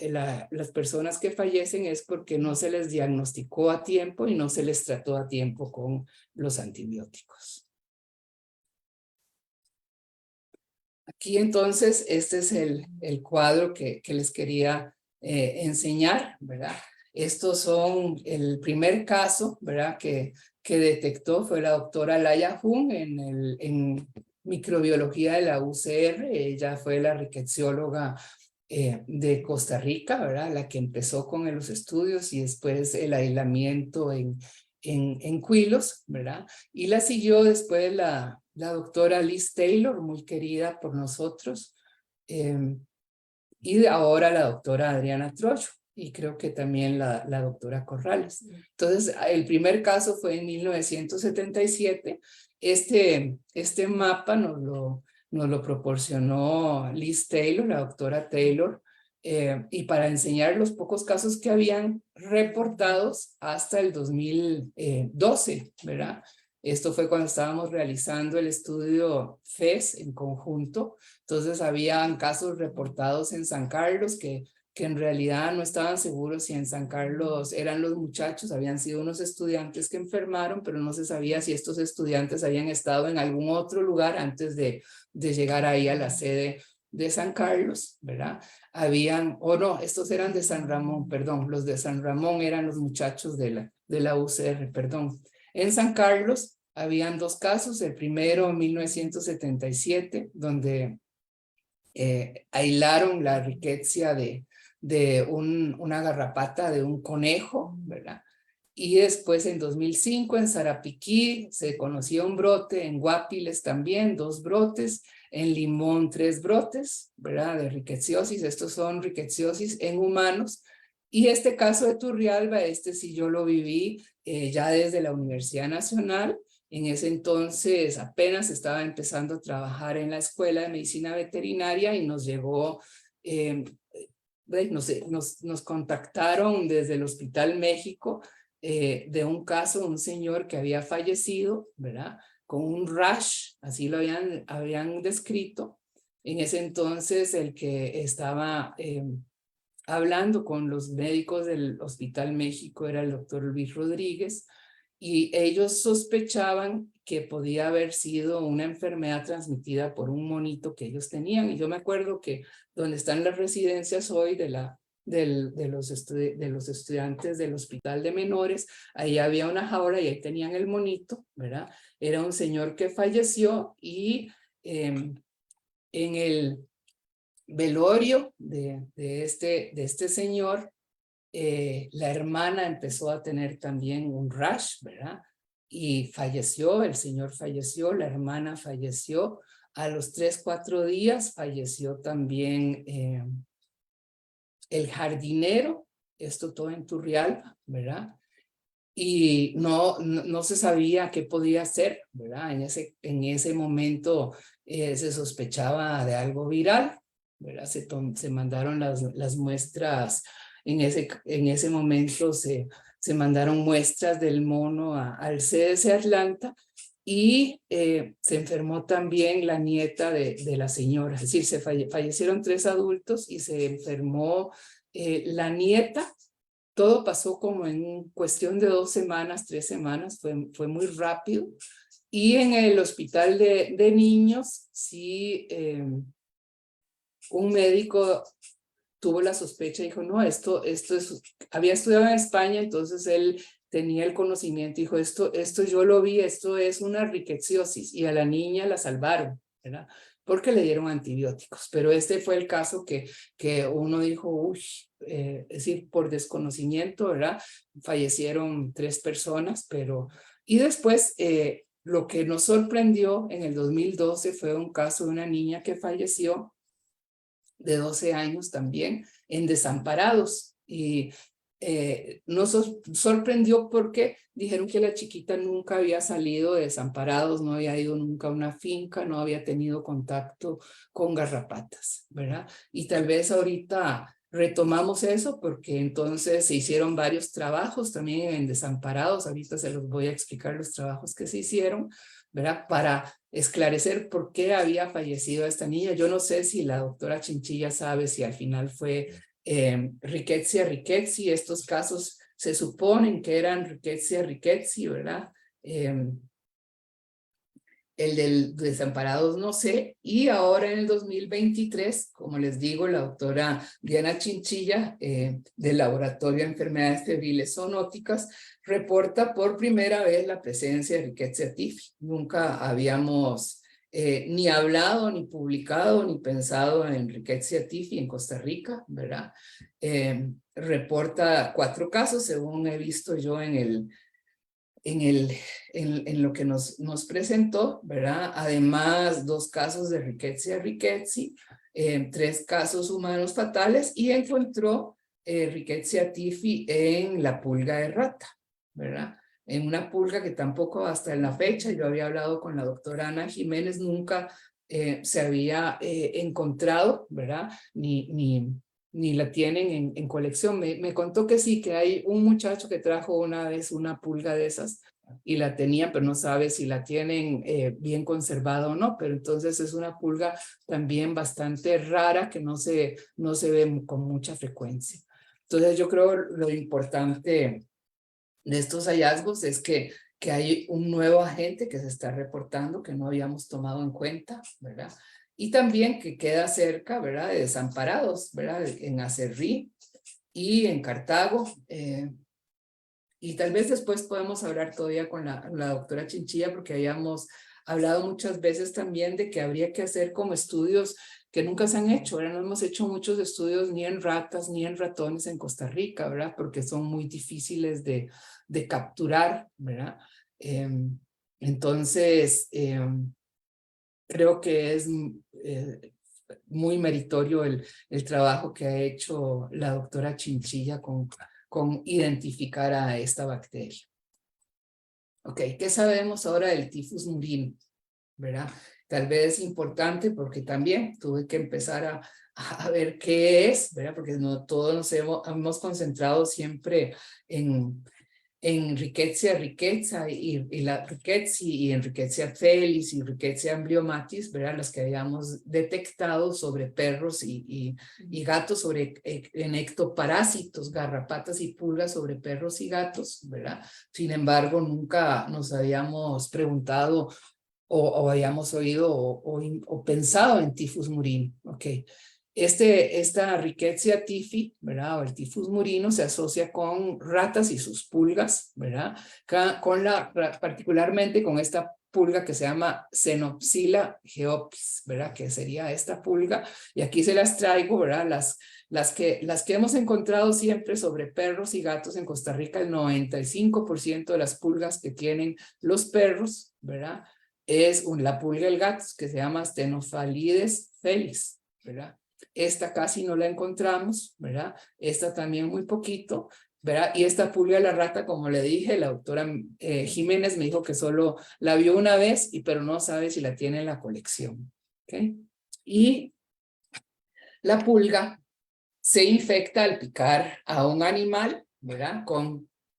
Las personas que fallecen es porque no se les diagnosticó a tiempo y no se les trató a tiempo con los antibióticos. Aquí entonces, este es el cuadro que les quería enseñar, ¿verdad? Estos son el primer caso, ¿verdad? Que detectó fue la doctora Laia Jung en microbiología de la UCR. Ella fue la riquecióloga de Costa Rica, ¿verdad? La que empezó con los estudios y después el aislamiento en Cuilos, ¿verdad? Y la siguió después la doctora Liz Taylor, muy querida por nosotros, y ahora la doctora Adriana Trocho, y creo que también la doctora Corrales. Entonces, el primer caso fue en 1977. Este mapa nos lo proporcionó Liz Taylor, la doctora Taylor, y para enseñar los pocos casos que habían reportados hasta el 2012, ¿verdad? Esto fue cuando estábamos realizando el estudio FES en conjunto. Entonces habían casos reportados en San Carlos que en realidad no estaban seguros si en San Carlos eran los muchachos, habían sido unos estudiantes que enfermaron, pero no se sabía si estos estudiantes habían estado en algún otro lugar antes de llegar ahí a la sede de San Carlos, ¿verdad? No, estos eran de San Ramón, perdón, los de San Ramón eran los muchachos de la UCR, perdón. En San Carlos habían dos casos, el primero en 1977, donde aislaron la riqueza de una garrapata de un conejo, ¿verdad? Y después en 2005 en Sarapiquí se conocía un brote, en Guapiles también 2 brotes, en Limón 3 brotes, ¿verdad? De riqueciosis. Estos son riqueciosis en humanos. Y este caso de Turrialba, sí yo lo viví ya desde la Universidad Nacional. En ese entonces apenas estaba empezando a trabajar en la Escuela de Medicina Veterinaria y nos llegó, nos contactaron desde el Hospital México de un caso, un señor que había fallecido, ¿verdad? Con un rash, así lo habían descrito. En ese entonces el que estaba hablando con los médicos del Hospital México era el doctor Luis Rodríguez, y ellos sospechaban que podía haber sido una enfermedad transmitida por un monito que ellos tenían. Y yo me acuerdo que donde están las residencias hoy de los estudiantes del Hospital de Menores, ahí había una jaula y ahí tenían el monito, ¿verdad? Era un señor que falleció y en el velorio de este señor, la hermana empezó a tener también un rash, ¿verdad? Y falleció, el señor falleció, la hermana falleció. A los 3-4 días falleció también el jardinero, esto todo en Turrialba, ¿verdad? Y no se sabía qué podía ser, ¿verdad? En ese momento se sospechaba de algo viral, ¿verdad? Se mandaron las muestras en ese momento se mandaron muestras del mono al CDC Atlanta y se enfermó también la nieta de la señora. Es decir, fallecieron 3 adultos y se enfermó la nieta. Todo pasó como en cuestión de 2 semanas, 3 semanas, fue muy rápido. Y en el hospital de niños, sí, un médico tuvo la sospecha y dijo, no, esto es, había estudiado en España, entonces él tenía el conocimiento, dijo, esto yo lo vi, esto es una rickettsiosis, y a la niña la salvaron, ¿verdad? Porque le dieron antibióticos, pero este fue el caso que uno dijo, uy, es decir, por desconocimiento, ¿verdad? Fallecieron 3 personas, pero, y después, lo que nos sorprendió en el 2012 fue un caso de una niña que falleció de 12 años también en Desamparados, y nos sorprendió porque dijeron que la chiquita nunca había salido de Desamparados, no había ido nunca a una finca, no había tenido contacto con garrapatas, ¿verdad? Y tal vez ahorita retomamos eso porque entonces se hicieron varios trabajos también en Desamparados, ahorita se los voy a explicar los trabajos que se hicieron, ¿verdad? Para esclarecer por qué había fallecido esta niña. Yo no sé si la doctora Chinchilla sabe si al final fue rickettsia rickettsii. Estos casos se suponen que eran rickettsia rickettsii, ¿verdad? El del Desamparados no sé, y ahora en el 2023, como les digo, la doctora Diana Chinchilla del Laboratorio de Enfermedades Febriles Zoonóticas reporta por primera vez la presencia de Rickettsia tiffi. Nunca habíamos ni hablado, ni publicado, ni pensado en Rickettsia tiffi en Costa Rica, ¿verdad? Reporta 4 casos, según he visto yo en lo que nos presentó, ¿verdad? Además, 2 casos de Rickettsia rickettsii, 3 casos humanos fatales, y encontró Rickettsia tiffi en la pulga de rata, ¿verdad? En una pulga que tampoco hasta en la fecha, yo había hablado con la doctora Ana Jiménez, nunca se había encontrado, ¿verdad? Ni la tienen en colección. Me contó que sí, que hay un muchacho que trajo una vez una pulga de esas y la tenía, pero no sabe si la tienen bien conservada o no, pero entonces es una pulga también bastante rara que no se ve con mucha frecuencia. Entonces yo creo lo importante de estos hallazgos es que hay un nuevo agente que se está reportando que no habíamos tomado en cuenta, ¿verdad? Y también que queda cerca, ¿verdad? De Desamparados, ¿verdad? En Acerrí y en Cartago. Y tal vez después podemos hablar todavía con la doctora Chinchilla, porque habíamos hablado muchas veces también de que habría que hacer como estudios que nunca se han hecho. Ahora no hemos hecho muchos estudios ni en ratas ni en ratones en Costa Rica, ¿verdad? Porque son muy difíciles de capturar, ¿verdad? Entonces, creo que es muy meritorio el trabajo que ha hecho la doctora Chinchilla con identificar a esta bacteria. Ok, ¿qué sabemos ahora del tifus murino? ¿Verdad? Tal vez es importante porque también tuve que empezar a ver qué es, ¿verdad? Porque no todos nos hemos concentrado siempre en Rickettsia rickettsii y la Rickettsia y en Rickettsia felis y Rickettsia embryomatis, ¿verdad? Las que habíamos detectado sobre perros y gatos, en ectoparásitos, garrapatas y pulgas sobre perros y gatos, ¿verdad? Sin embargo, nunca nos habíamos preguntado o habíamos oído o pensado en tifus murino, ¿ok? Esta Rickettsia tiffi, ¿verdad? O el tifus murino se asocia con ratas y sus pulgas, ¿verdad? Particularmente con esta pulga que se llama Xenopsila geopis, ¿verdad? Que sería esta pulga. Y aquí se las traigo, ¿verdad? Las que hemos encontrado siempre sobre perros y gatos en Costa Rica, el 95% de las pulgas que tienen los perros, ¿verdad? Es la pulga del gato que se llama Stenophalides felis, ¿verdad? Esta casi no la encontramos, ¿verdad? Esta también muy poquito, ¿verdad? Y esta pulga de la rata, como le dije, la doctora Jiménez me dijo que solo la vio una vez, pero no sabe si la tiene en la colección, ¿ok? Y la pulga se infecta al picar a un animal, ¿verdad?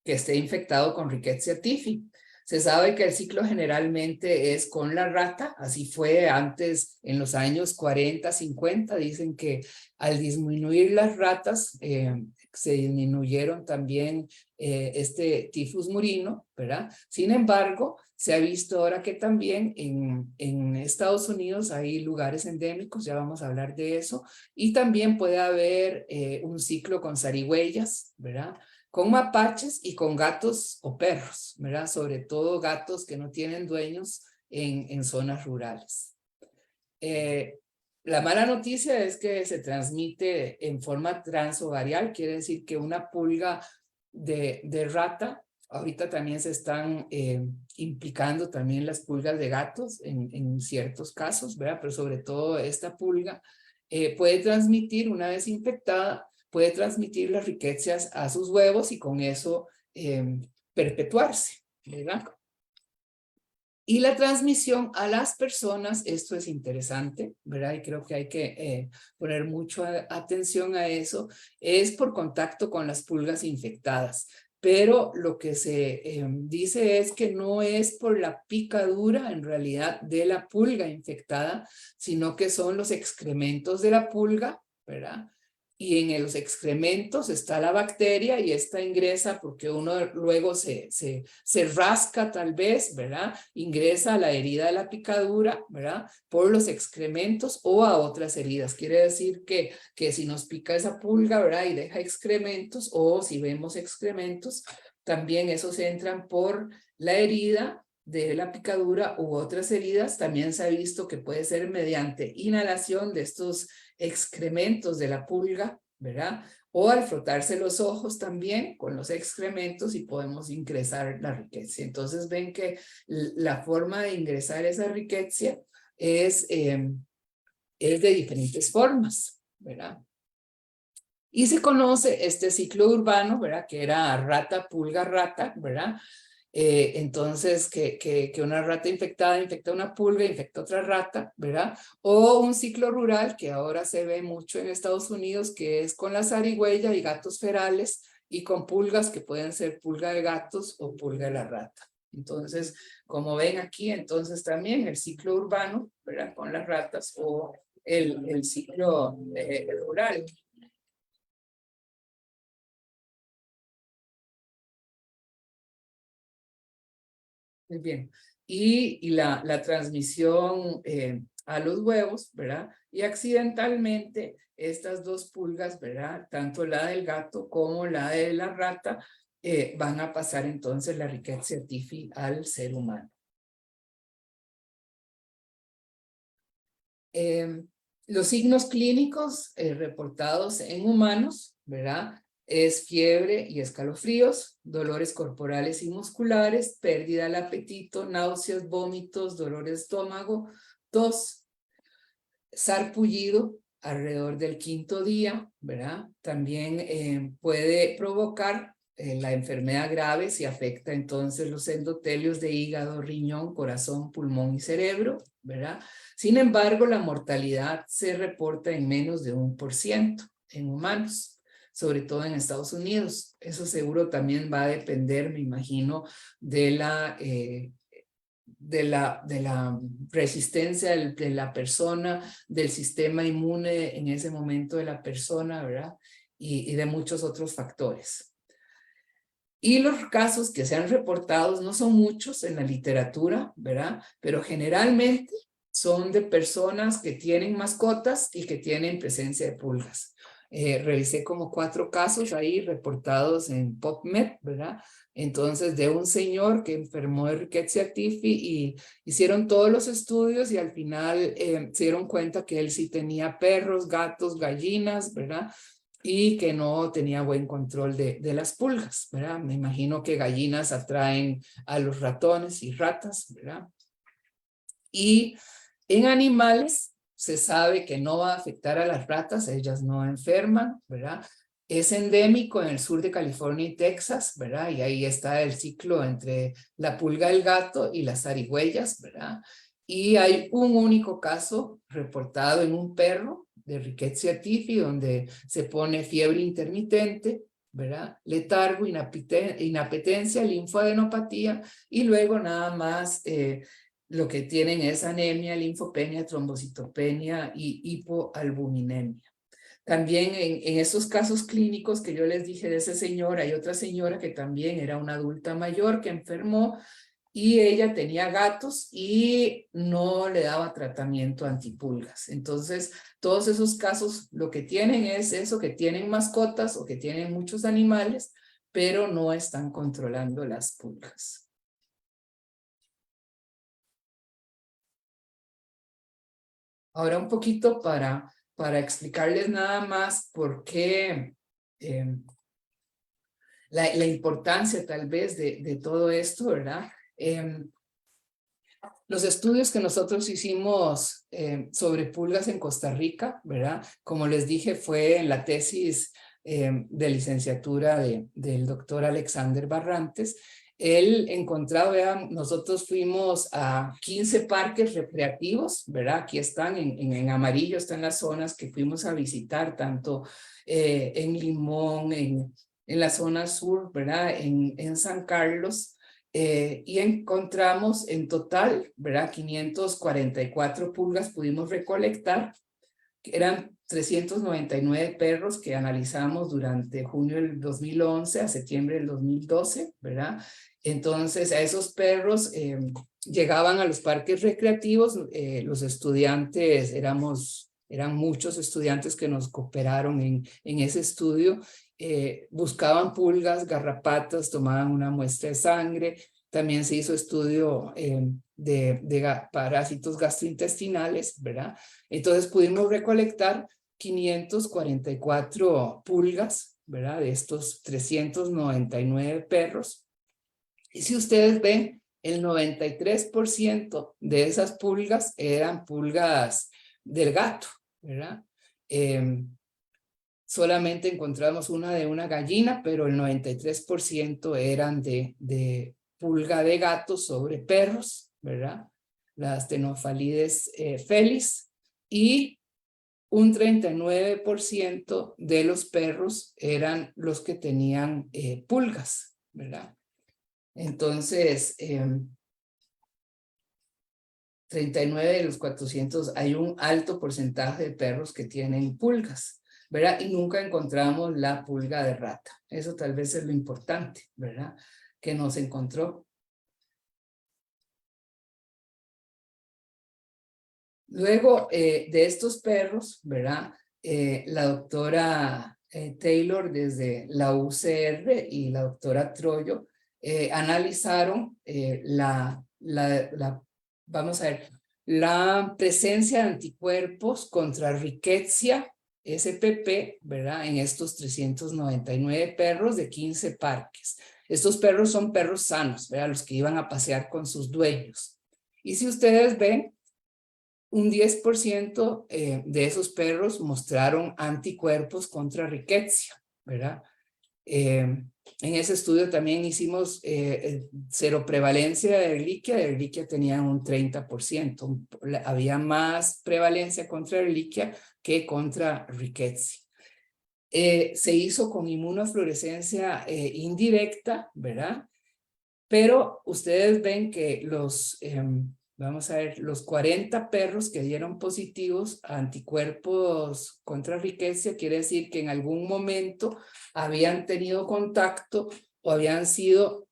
Que esté infectado con Rickettsia typhi. Se sabe que el ciclo generalmente es con la rata, así fue antes en los años 40, 50, dicen que al disminuir las ratas se disminuyeron también este tifus murino, ¿verdad? Sin embargo, se ha visto ahora que también en Estados Unidos hay lugares endémicos, ya vamos a hablar de eso, y también puede haber un ciclo con zarigüeyas, ¿verdad? Con mapaches y con gatos o perros, ¿verdad? Sobre todo gatos que no tienen dueños en zonas rurales. La mala noticia es que se transmite en forma transovarial, quiere decir que una pulga de rata, ahorita también se están implicando también las pulgas de gatos en ciertos casos, ¿verdad? Pero sobre todo esta pulga puede transmitir, una vez infectada, puede transmitir las riquezas a sus huevos y con eso perpetuarse, ¿verdad? Y la transmisión a las personas, esto es interesante, ¿verdad? Y creo que hay que poner mucha atención a eso, es por contacto con las pulgas infectadas. Pero lo que se dice es que no es por la picadura en realidad de la pulga infectada, sino que son los excrementos de la pulga, ¿verdad? Y en los excrementos está la bacteria y esta ingresa porque uno luego se rasca tal vez, ¿verdad? Ingresa a la herida de la picadura, ¿verdad? Por los excrementos o a otras heridas. Quiere decir que si nos pica esa pulga, ¿verdad? Y deja excrementos o si vemos excrementos, también esos entran por la herida de la picadura u otras heridas. También se ha visto que puede ser mediante inhalación de estos excrementos de la pulga, ¿verdad? O al frotarse los ojos también con los excrementos y podemos ingresar la riqueza. Entonces ven que la forma de ingresar esa riqueza es de diferentes formas, ¿verdad? Y se conoce este ciclo urbano, ¿verdad? Que era rata, pulga, rata, ¿verdad? Entonces, que una rata infectada infecta una pulga, infecta otra rata, ¿verdad? O un ciclo rural que ahora se ve mucho en Estados Unidos, que es con la zarigüeya y gatos ferales y con pulgas que pueden ser pulga de gatos o pulga de la rata. Entonces, como ven aquí, entonces también el ciclo urbano, ¿verdad? Con las ratas o el ciclo rural. Muy bien. Y la transmisión a los huevos, ¿verdad? Y accidentalmente estas dos pulgas, ¿verdad? Tanto la del gato como la de la rata van a pasar entonces la Rickettsia typhi al ser humano. Los signos clínicos reportados en humanos, ¿verdad? Es fiebre y escalofríos, dolores corporales y musculares, pérdida del apetito, náuseas, vómitos, dolor de estómago, tos, sarpullido alrededor del 5.º día, ¿verdad? También puede provocar la enfermedad grave si afecta entonces los endotelios de hígado, riñón, corazón, pulmón y cerebro, ¿verdad? Sin embargo, la mortalidad se reporta en menos de 1% en humanos, sobre todo en Estados Unidos. Eso seguro también va a depender, me imagino, de la resistencia de la persona, del sistema inmune en ese momento de la persona, ¿verdad? Y de muchos otros factores. Y los casos que se han reportado no son muchos en la literatura, ¿verdad? Pero generalmente son de personas que tienen mascotas y que tienen presencia de pulgas. Revisé como 4 casos ahí reportados en PubMed, ¿verdad? Entonces, de un señor que enfermó de Rickettsia typhi y hicieron todos los estudios y al final se dieron cuenta que él sí tenía perros, gatos, gallinas, ¿verdad? Y que no tenía buen control de las pulgas, ¿verdad? Me imagino que gallinas atraen a los ratones y ratas, ¿verdad? Y en animales se sabe que no va a afectar a las ratas, ellas no enferman, ¿verdad? Es endémico en el sur de California y Texas, ¿verdad? Y ahí está el ciclo entre la pulga del gato y las zarigüeyas, ¿verdad? Y hay un único caso reportado en un perro, de Rickettsia typhi, donde se pone fiebre intermitente, ¿verdad? Letargo, inapetencia, linfoadenopatía, y luego nada más lo que tienen es anemia, linfopenia, trombocitopenia y hipoalbuminemia. También en estos casos clínicos que yo les dije de esa señora, hay otra señora que también era una adulta mayor que enfermó y ella tenía gatos y no le daba tratamiento antipulgas. Entonces, todos esos casos lo que tienen es eso, que tienen mascotas o que tienen muchos animales, pero no están controlando las pulgas. Ahora un poquito para explicarles nada más por qué la importancia tal vez de todo esto, ¿verdad? Los estudios que nosotros hicimos sobre pulgas en Costa Rica, ¿verdad? Como les dije, fue en la tesis de licenciatura del doctor Alexander Barrantes. Él encontrado, vean, nosotros fuimos a 15 parques recreativos, ¿verdad? Aquí están, en amarillo están las zonas que fuimos a visitar, tanto en Limón, en la zona sur, ¿verdad? En San Carlos. Y encontramos en total, ¿verdad? 544 pulgas pudimos recolectar. Eran 399 perros que analizamos durante junio del 2011 a septiembre del 2012, ¿verdad? Entonces, a esos perros llegaban a los parques recreativos. Los estudiantes, eran muchos estudiantes que nos cooperaron en ese estudio. Buscaban pulgas, garrapatas, tomaban una muestra de sangre. También se hizo estudio de parásitos gastrointestinales, ¿verdad? Entonces pudimos recolectar 544 pulgas, ¿verdad? De estos 399 perros. Y si ustedes ven, el 93% de esas pulgas eran pulgas del gato, ¿verdad? Solamente encontramos una de una gallina, pero el 93% eran de pulga de gato sobre perros, ¿verdad? Las Tenofalides felis, y un 39% de los perros eran los que tenían pulgas, ¿verdad? Entonces, 39 de los 400, hay un alto porcentaje de perros que tienen pulgas, ¿verdad? Y nunca encontramos la pulga de rata. Eso tal vez es lo importante, ¿verdad? Que nos encontró. Luego de estos perros, ¿verdad? La doctora Taylor desde la UCR y la doctora Troyo analizaron vamos a ver, la presencia de anticuerpos contra Rickettsia SPP, ¿verdad? En estos 399 perros de 15 parques. Estos perros son perros sanos, ¿verdad? Los que iban a pasear con sus dueños. Y si ustedes ven, un 10% de esos perros mostraron anticuerpos contra Rickettsia, ¿verdad? En ese estudio también hicimos seroprevalencia de Ehrlichia. De Ehrlichia tenían un 30%. Había más prevalencia contra Ehrlichia que contra Rickettsia. Se hizo con inmunofluorescencia indirecta, ¿verdad? Pero ustedes ven que vamos a ver, los 40 perros que dieron positivos a anticuerpos contra Rickettsia, quiere decir que en algún momento habían tenido contacto o habían sido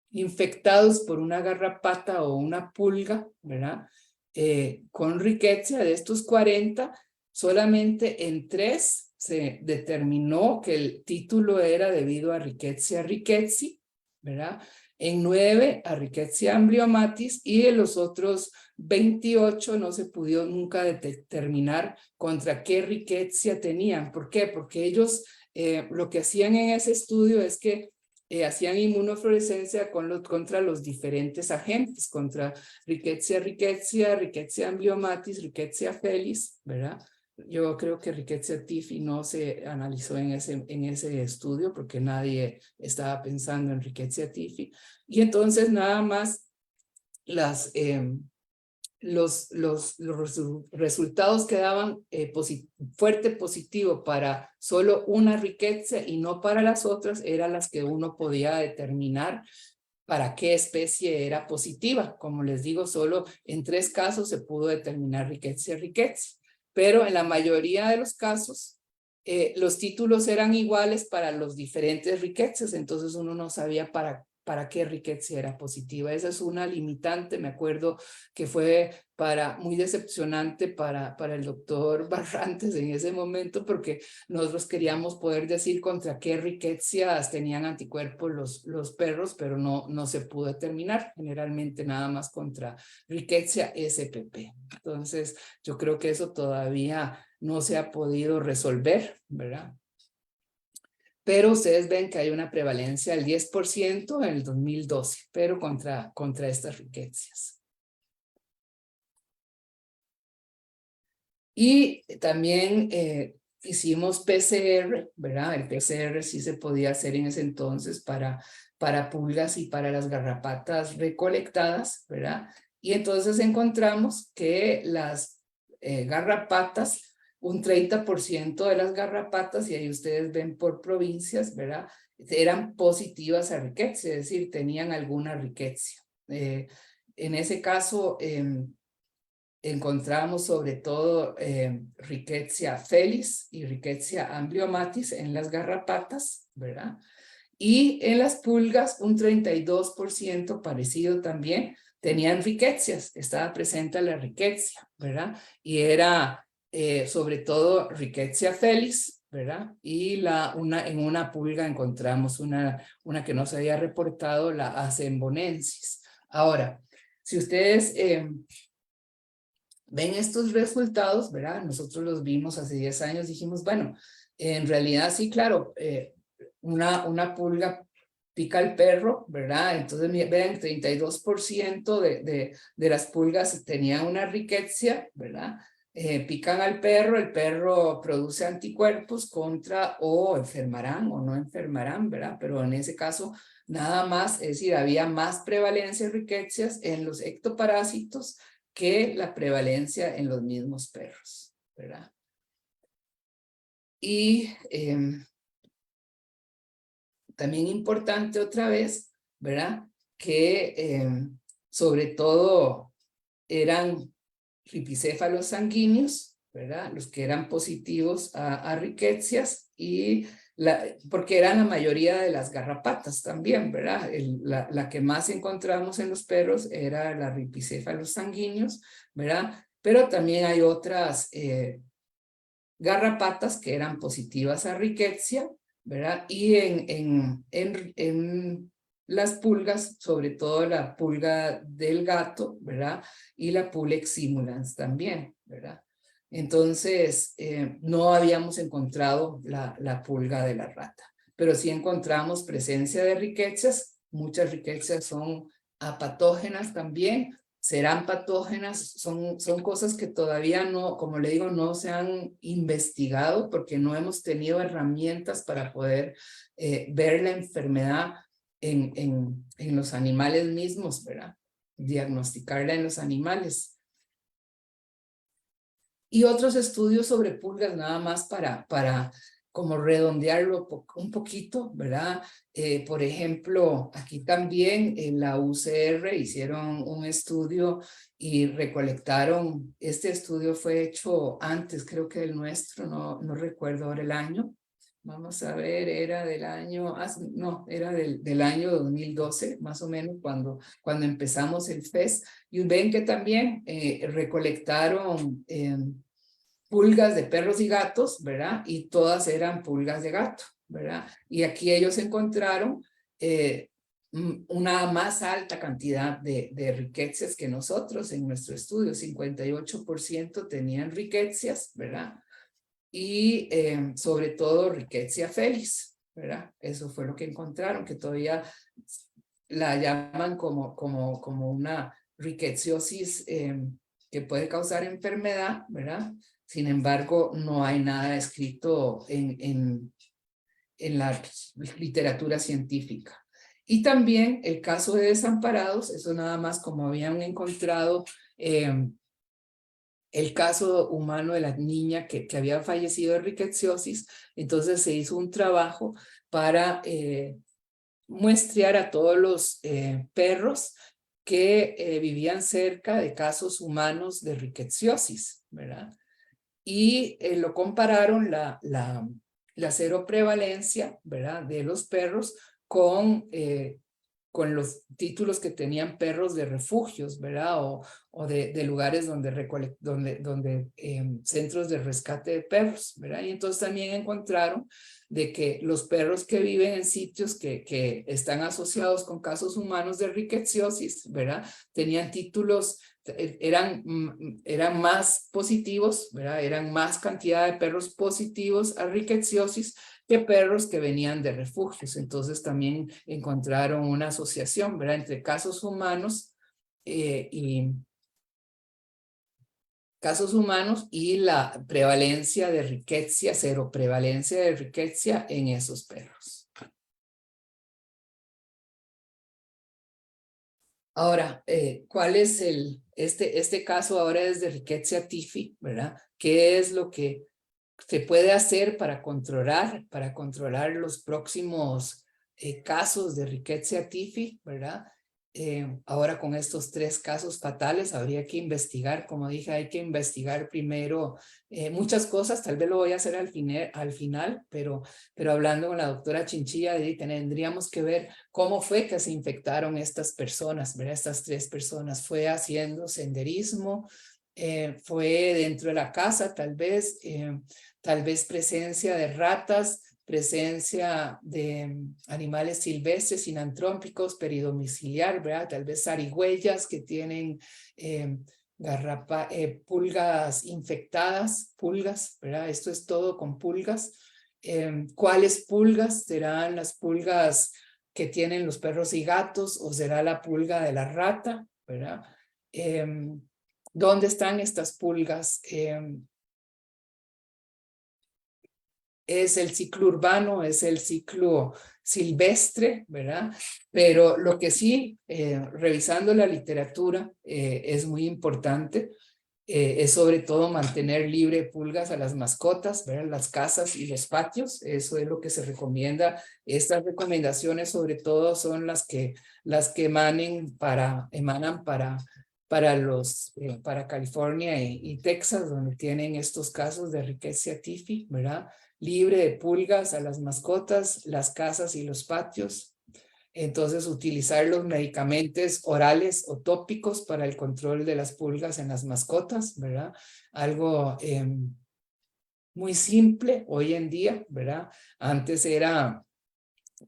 infectados por una garrapata o una pulga, ¿verdad? Con Rickettsia. De estos 40, solamente en 3 se determinó que el título era debido a Rickettsia rickettsii, ¿verdad? En 9 a Rickettsia amblyommatis, y de los otros 28 no se pudo nunca determinar contra qué Rickettsia tenían. ¿Por qué? Porque ellos lo que hacían en ese estudio es que hacían inmunofluorescencia contra los diferentes agentes, contra Rickettsia rickettsii, Rickettsia amblyommatis, Rickettsia felis, ¿verdad? Yo creo que Rickettsia typhi no se analizó en ese estudio porque nadie estaba pensando en Rickettsia typhi. Y entonces nada más los resultados que daban fuerte positivo para solo una riqueza y no para las otras eran las que uno podía determinar para qué especie era positiva. Como les digo, solo en 3 casos se pudo determinar riqueza. Pero en la mayoría de los casos, los títulos eran iguales para los diferentes riquezas, entonces uno no sabía para qué riqueza era positiva. Esa es una limitante, me acuerdo que fue muy decepcionante para el doctor Barrantes en ese momento, porque nosotros queríamos poder decir contra qué riquezas tenían anticuerpos los perros, pero no se pudo determinar, generalmente nada más contra riqueza SPP. Entonces, yo creo que eso todavía no se ha podido resolver, ¿verdad? Pero ustedes ven que hay una prevalencia del 10% en el 2012, pero contra estas riquezas. Y también hicimos PCR, ¿verdad? El PCR sí se podía hacer en ese entonces para pulgas y para las garrapatas recolectadas, ¿verdad? Y entonces encontramos que las garrapatas, un 30% de las garrapatas, y ahí ustedes ven por provincias, ¿verdad? Eran positivas a riqueza, es decir, tenían alguna riqueza. En ese caso, encontramos sobre todo Rickettsia felis y Rickettsia amblyomatis en las garrapatas, ¿verdad? Y en las pulgas un 32% parecido también tenían riquezas, estaba presente la riquezia, ¿verdad? Y era sobre todo Rickettsia felis, ¿verdad? Y en una pulga encontramos una que no se había reportado, la Acembonensis. Ahora, si ustedes ven estos resultados, ¿verdad? Nosotros los vimos hace 10 años, dijimos, bueno, en realidad sí, claro, una pulga pica al perro, ¿verdad? Entonces, vean, 32% de las pulgas tenían una riqueza, ¿verdad? Pican al perro, el perro produce anticuerpos contra o enfermarán o no enfermarán, ¿verdad? Pero en ese caso, nada más, es decir, había más prevalencia de riquezas en los ectoparásitos que la prevalencia en los mismos perros, ¿verdad? Y también importante otra vez, ¿verdad? Que sobre todo eran ripicéfalos sanguíneos, ¿verdad? Los que eran positivos a riquezas y porque eran la mayoría de las garrapatas también, ¿verdad? La que más encontramos en los perros era la ripicéfalos sanguíneos, ¿verdad? Pero también hay otras garrapatas que eran positivas a riquezia, ¿verdad? Y en las pulgas, sobre todo la pulga del gato, ¿verdad? Y la Pulex simulans también, ¿verdad? Entonces, no habíamos encontrado la pulga de la rata, pero sí encontramos presencia de riquezas. Muchas riquezas son apatógenas también, serán patógenas, son cosas que todavía no, como le digo, no se han investigado porque no hemos tenido herramientas para poder ver la enfermedad en los animales mismos, ¿verdad? Diagnosticarla en los animales. Y otros estudios sobre pulgas nada más para como redondearlo un poquito, ¿verdad? Por ejemplo, aquí también en la UCR hicieron un estudio y recolectaron, este estudio fue hecho antes, creo que el nuestro, no recuerdo ahora el año. Vamos a ver, era del año, no, era del año 2012, más o menos, cuando empezamos el FES. Y ven que también recolectaron pulgas de perros y gatos, ¿verdad? Y todas eran pulgas de gato, ¿verdad? Y aquí ellos encontraron una más alta cantidad de riquezas que nosotros en nuestro estudio, 58% tenían riquezas, ¿verdad? Y sobre todo Rickettsia felis, ¿verdad? Eso fue lo que encontraron, que todavía la llaman como una rickettsiosis que puede causar enfermedad, ¿verdad? Sin embargo, no hay nada escrito en la literatura científica. Y también el caso de desamparados, eso nada más como habían encontrado el caso humano de la niña que había fallecido de rickettsiosis, entonces se hizo un trabajo para muestrear a todos los perros que vivían cerca de casos humanos de rickettsiosis, ¿verdad? Y lo compararon la seroprevalencia, ¿verdad?, de los perros con los títulos que tenían perros de refugios, ¿verdad? O de lugares donde centros de rescate de perros, ¿verdad? Y entonces también encontraron de que los perros que viven en sitios que están asociados con casos humanos de rickettsiosis, ¿verdad? Tenían títulos, eran más positivos, ¿verdad? Eran más cantidad de perros positivos a rickettsiosis que perros que venían de refugios. Entonces también encontraron una asociación, ¿verdad?, entre casos humanos y la prevalencia de rickettsia, seroprevalencia de rickettsia en esos perros. Ahora, ¿cuál es este caso ahora es de rickettsia typhi, ¿verdad? ¿Qué es lo que se puede hacer para controlar los próximos casos de rickettsia typhi, ¿verdad? Ahora con estos 3 casos fatales habría que investigar, como dije, hay que investigar primero muchas cosas, tal vez lo voy a hacer al final, pero hablando con la doctora Chinchilla, tendríamos que ver cómo fue que se infectaron estas personas, ¿verdad? Estas 3 personas, fue haciendo senderismo, fue dentro de la casa, tal vez presencia de ratas, presencia de animales silvestres, sinantrópicos, peridomiciliar, ¿verdad? Tal vez zarigüeyas que tienen pulgas infectadas, pulgas, ¿verdad? Esto es todo con pulgas. ¿Cuáles pulgas? ¿Serán las pulgas que tienen los perros y gatos o será la pulga de la rata, ¿verdad? ¿Dónde están estas pulgas? Es el ciclo urbano, es el ciclo silvestre, ¿verdad? Pero lo que sí, revisando la literatura, es muy importante, es sobre todo mantener libre pulgas a las mascotas, ¿verdad? Las casas y los patios, eso es lo que se recomienda. Estas recomendaciones sobre todo son las que emanan para California y Texas, donde tienen estos casos de rickettsia typhi, ¿verdad? Libre de pulgas a las mascotas, las casas y los patios. Entonces, utilizar los medicamentos orales o tópicos para el control de las pulgas en las mascotas, ¿verdad? Algo muy simple hoy en día, ¿verdad? Antes era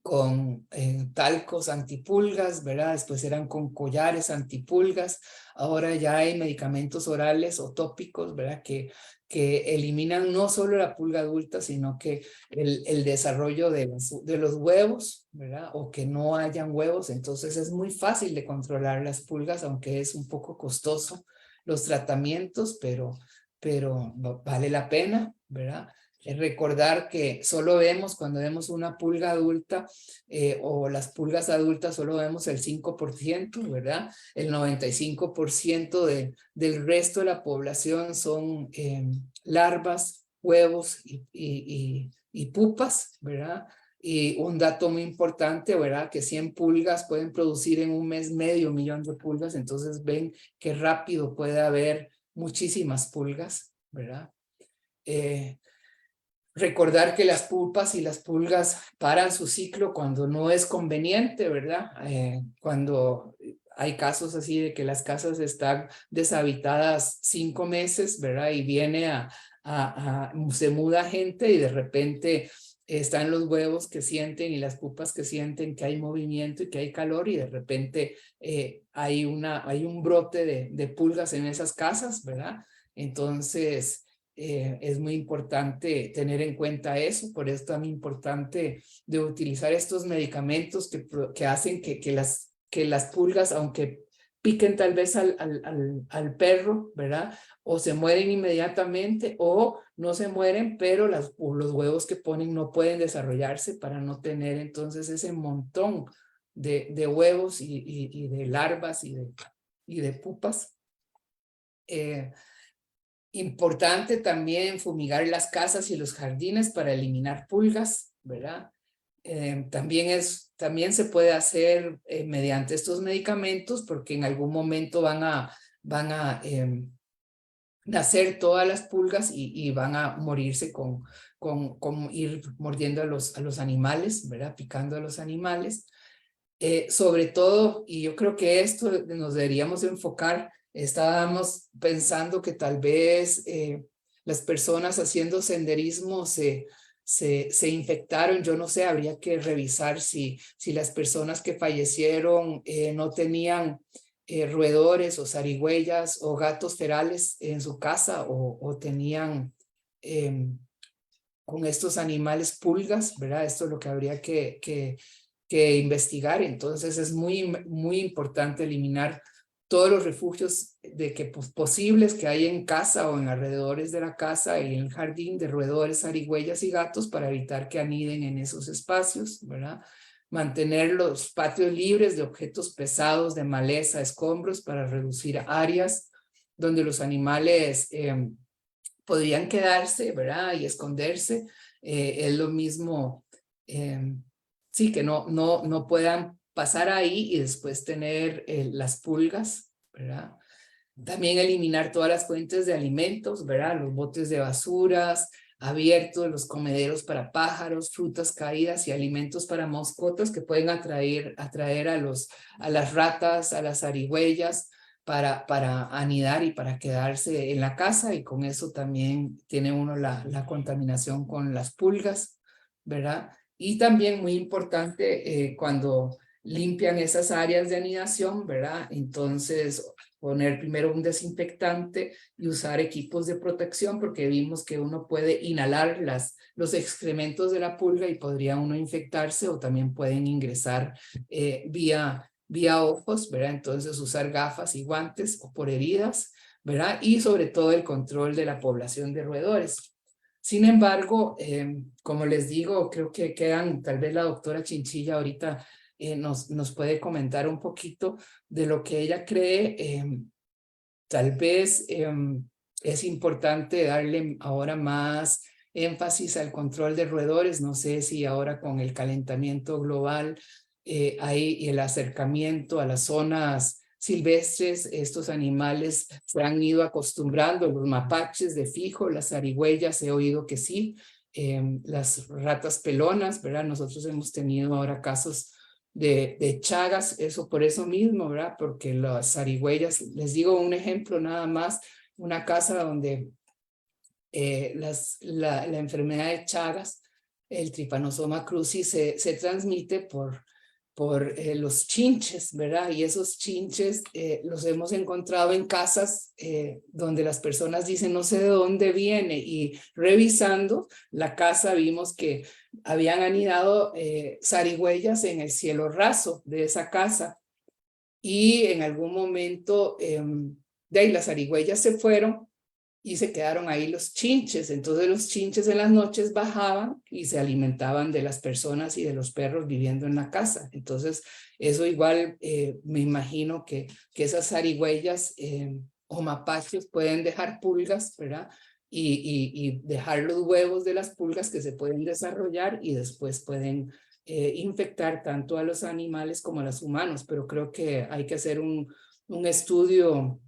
con talcos antipulgas, ¿verdad? Después eran con collares antipulgas. Ahora ya hay medicamentos orales o tópicos, ¿verdad? Que eliminan no solo la pulga adulta, sino que el desarrollo de los huevos, ¿verdad? O que no hayan huevos. Entonces es muy fácil de controlar las pulgas, aunque es un poco costoso los tratamientos, pero vale la pena, ¿verdad? Recordar que solo vemos, cuando vemos una pulga adulta o las pulgas adultas, solo vemos el 5%, ¿verdad? El 95% del resto de la población son larvas, huevos y pupas, ¿verdad? Y un dato muy importante, ¿verdad? Que 100 pulgas pueden producir en un mes 500,000 de pulgas, entonces ven qué rápido puede haber muchísimas pulgas, ¿verdad? Recordar que las pupas y las pulgas paran su ciclo cuando no es conveniente, ¿verdad? Cuando hay casos así de que las casas están deshabitadas 5 meses, ¿verdad? Y viene se muda gente y de repente están los huevos que sienten y las pupas que sienten que hay movimiento y que hay calor y de repente hay un brote de pulgas en esas casas, ¿verdad? Entonces es muy importante tener en cuenta eso, por eso es tan importante de utilizar estos medicamentos que hacen que las pulgas, aunque piquen tal vez al perro, ¿verdad? O se mueren inmediatamente o no se mueren, pero los huevos que ponen no pueden desarrollarse para no tener entonces ese montón de huevos y de larvas y de pupas. Importante también fumigar las casas y los jardines para eliminar pulgas, ¿verdad? También se puede hacer mediante estos medicamentos, porque en algún momento van a nacer todas las pulgas y van a morirse con ir mordiendo a los animales, ¿verdad? Picando a los animales. Sobre todo, y yo creo que esto nos deberíamos enfocar, estábamos pensando que tal vez las personas haciendo senderismo se infectaron, yo no sé, habría que revisar si las personas que fallecieron no tenían roedores o zarigüeyas o gatos ferales en su casa o tenían con estos animales pulgas, ¿verdad? Esto es lo que habría que investigar. Entonces es muy importante eliminar todos los refugios posibles que hay en casa o en alrededores de la casa y en el jardín de roedores, zarigüeyas y gatos para evitar que aniden en esos espacios, ¿verdad? Mantener los patios libres de objetos pesados, de maleza, escombros, para reducir áreas donde los animales podrían quedarse, ¿verdad? Y esconderse. Es lo mismo, sí, que no puedan pasar ahí y después tener las pulgas, ¿verdad? También eliminar todas las fuentes de alimentos, ¿verdad? Los botes de basuras abiertos, los comederos para pájaros, frutas caídas y alimentos para mascotas que pueden atraer a las ratas, a las zarigüeyas, para anidar y para quedarse en la casa, y con eso también tiene uno la contaminación con las pulgas, ¿verdad? Y también muy importante cuando limpian esas áreas de anidación, ¿verdad? Entonces poner primero un desinfectante y usar equipos de protección, porque vimos que uno puede inhalar los excrementos de la pulga y podría uno infectarse, o también pueden ingresar vía ojos, ¿verdad? Entonces usar gafas y guantes o por heridas, ¿verdad? Y sobre todo el control de la población de roedores. Sin embargo, como les digo, creo que quedan, tal vez la doctora Chinchilla ahorita nos puede comentar un poquito de lo que ella cree. Tal vez es importante darle ahora más énfasis al control de roedores. No sé si ahora con el calentamiento global hay el acercamiento a las zonas silvestres, estos animales se han ido acostumbrando, los mapaches de fijo, las zarigüeyas, he oído que sí, las ratas pelonas, ¿verdad? Nosotros hemos tenido ahora casos de chagas, eso por eso mismo, ¿verdad? Porque las zarigüeyas, les digo un ejemplo nada más, una casa donde la enfermedad de Chagas, el Trypanosoma cruzi, se transmite por los chinches, ¿verdad? Y esos chinches los hemos encontrado en casas donde las personas dicen no sé de dónde viene, y revisando la casa vimos que habían anidado zarigüeyas en el cielo raso de esa casa, y en algún momento de ahí las zarigüeyas se fueron y se quedaron ahí los chinches. Entonces los chinches en las noches bajaban y se alimentaban de las personas y de los perros viviendo en la casa. Entonces eso igual me imagino que esas zarigüeyas o mapaches pueden dejar pulgas, ¿verdad? Y dejar los huevos de las pulgas que se pueden desarrollar y después pueden infectar tanto a los animales como a los humanos. Pero creo que hay que hacer un estudio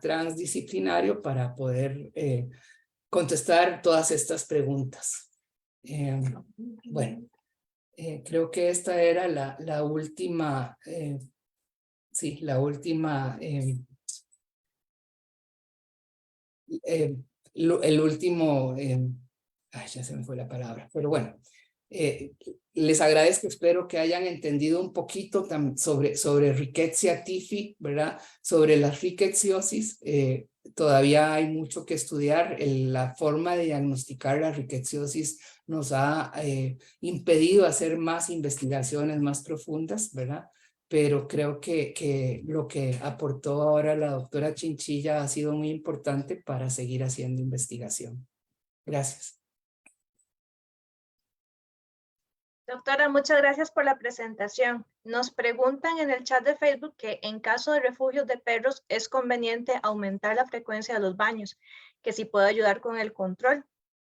transdisciplinario para poder contestar todas estas preguntas. Bueno, creo que esta era la última, sí, la última, el último, ya se me fue la palabra, pero bueno, les agradezco, espero que hayan entendido un poquito sobre Rickettsia typhi, ¿verdad? Sobre la rickettsiosis. Todavía hay mucho que estudiar. La forma de diagnosticar la rickettsiosis nos ha impedido hacer más investigaciones más profundas, ¿verdad? Pero creo que lo que aportó ahora la doctora Chinchilla ha sido muy importante para seguir haciendo investigación. Gracias. Doctora, muchas gracias por la presentación. Nos preguntan en el chat de Facebook que en caso de refugios de perros es conveniente aumentar la frecuencia de los baños, que si puede ayudar con el control,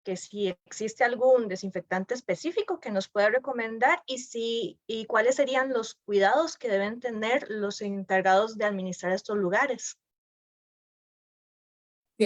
que si existe algún desinfectante específico que nos pueda recomendar y cuáles serían los cuidados que deben tener los encargados de administrar estos lugares. Ok,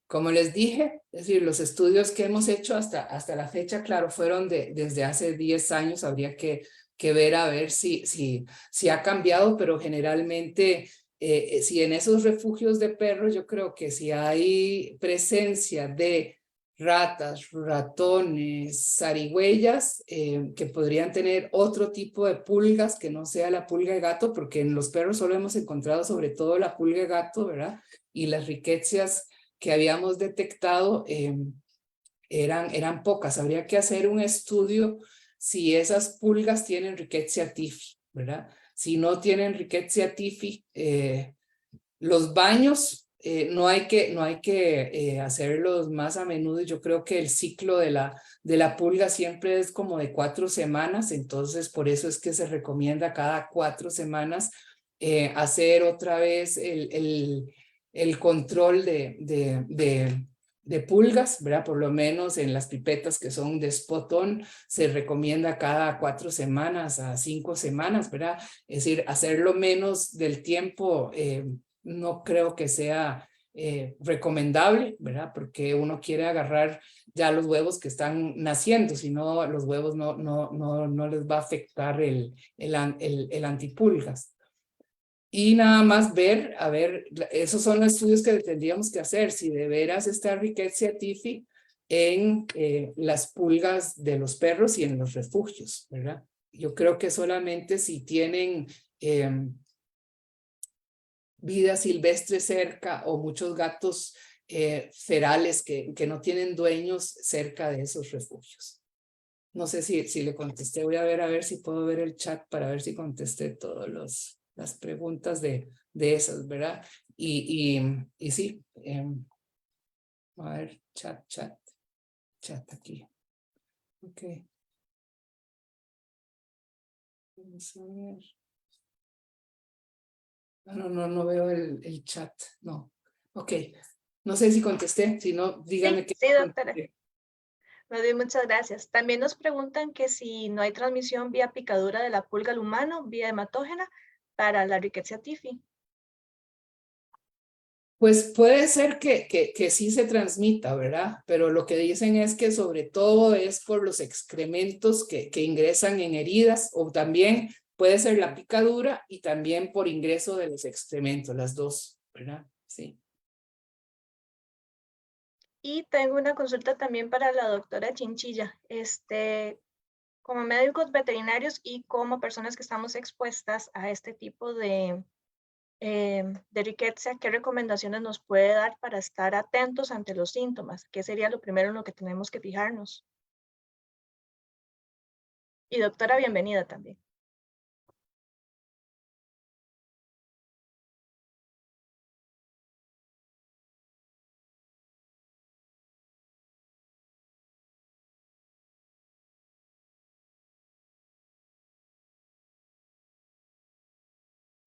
como les dije, es decir, los estudios que hemos hecho hasta la fecha, claro, fueron desde hace 10 años, habría que ver a ver si ha cambiado, pero generalmente, si en esos refugios de perros, yo creo que si hay presencia de ratas, ratones, zarigüeyas, que podrían tener otro tipo de pulgas que no sea la pulga de gato, porque en los perros solo hemos encontrado sobre todo la pulga de gato, ¿verdad? Y las riquecias que habíamos detectado eran pocas. Habría que hacer un estudio si esas pulgas tienen Rickettsia typhi, ¿verdad? Si no tienen Rickettsia typhi, los baños no hay que hacerlos más a menudo. Yo creo que el ciclo de la pulga siempre es como de 4 semanas, entonces por eso es que se recomienda cada 4 semanas hacer otra vez el control de pulgas, ¿verdad? Por lo menos en las pipetas que son de spot on, se recomienda cada 4 semanas a 5 semanas, ¿verdad? Es decir, hacerlo menos del tiempo no creo que sea recomendable, ¿verdad? Porque uno quiere agarrar ya los huevos que están naciendo, si no los huevos no les va a afectar el antipulgas. Y nada más ver, a ver, esos son los estudios que tendríamos que hacer, si de veras está Rickettsia typhi en las pulgas de los perros y en los refugios, ¿verdad? Yo creo que solamente si tienen vida silvestre cerca o muchos gatos ferales que no tienen dueños cerca de esos refugios. No sé si le contesté, voy a ver si puedo ver el chat para ver si contesté todas las preguntas de esas, ¿verdad? Y sí, a ver, chat aquí. Ok. Vamos a ver. No veo el chat, no. Ok, no sé si contesté, si no, díganme que Sí, doctora. contesté. Muchas gracias. También nos preguntan que si no hay transmisión vía picadura de la pulga al humano, vía hematógena, para la Rickettsia typhi. Pues puede ser que sí se transmita, ¿verdad? Pero lo que dicen es que sobre todo es por los excrementos que ingresan en heridas, o también puede ser la picadura y también por ingreso de los excrementos, las dos, ¿verdad? Sí. Y tengo una consulta también para la doctora Chinchilla. Como médicos veterinarios y como personas que estamos expuestas a este tipo de Rickettsia, ¿qué recomendaciones nos puede dar para estar atentos ante los síntomas? ¿Qué sería lo primero en lo que tenemos que fijarnos? Y doctora, bienvenida también.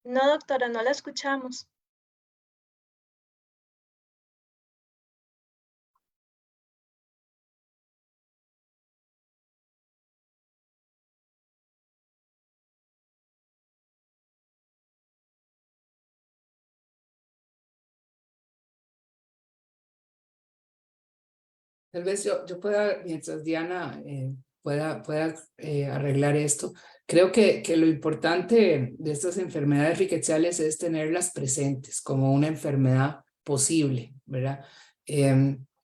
No, doctora, no la escuchamos. Tal vez yo pueda, mientras Diana pueda arreglar esto, creo que lo importante de estas enfermedades rickettsiales es tenerlas presentes como una enfermedad posible, ¿verdad?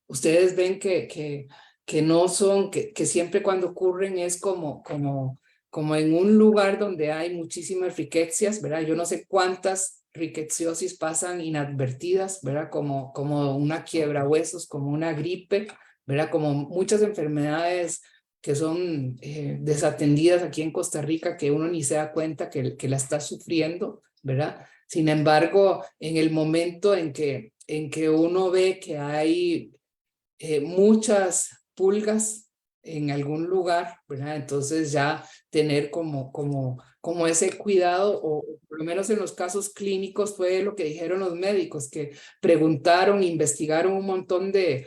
Ustedes ven que no son, que siempre cuando ocurren es como en un lugar donde hay muchísimas rickettsias, ¿verdad? Yo no sé cuántas rickettsiosis pasan inadvertidas, ¿verdad? Como una quiebra huesos, como una gripe, ¿verdad? Como muchas enfermedades que son desatendidas aquí en Costa Rica, que uno ni se da cuenta que la está sufriendo, ¿verdad? Sin embargo, en el momento en que uno ve que hay muchas pulgas en algún lugar, ¿verdad? Entonces ya tener como ese cuidado, o por lo menos en los casos clínicos fue lo que dijeron los médicos, que preguntaron, investigaron un montón de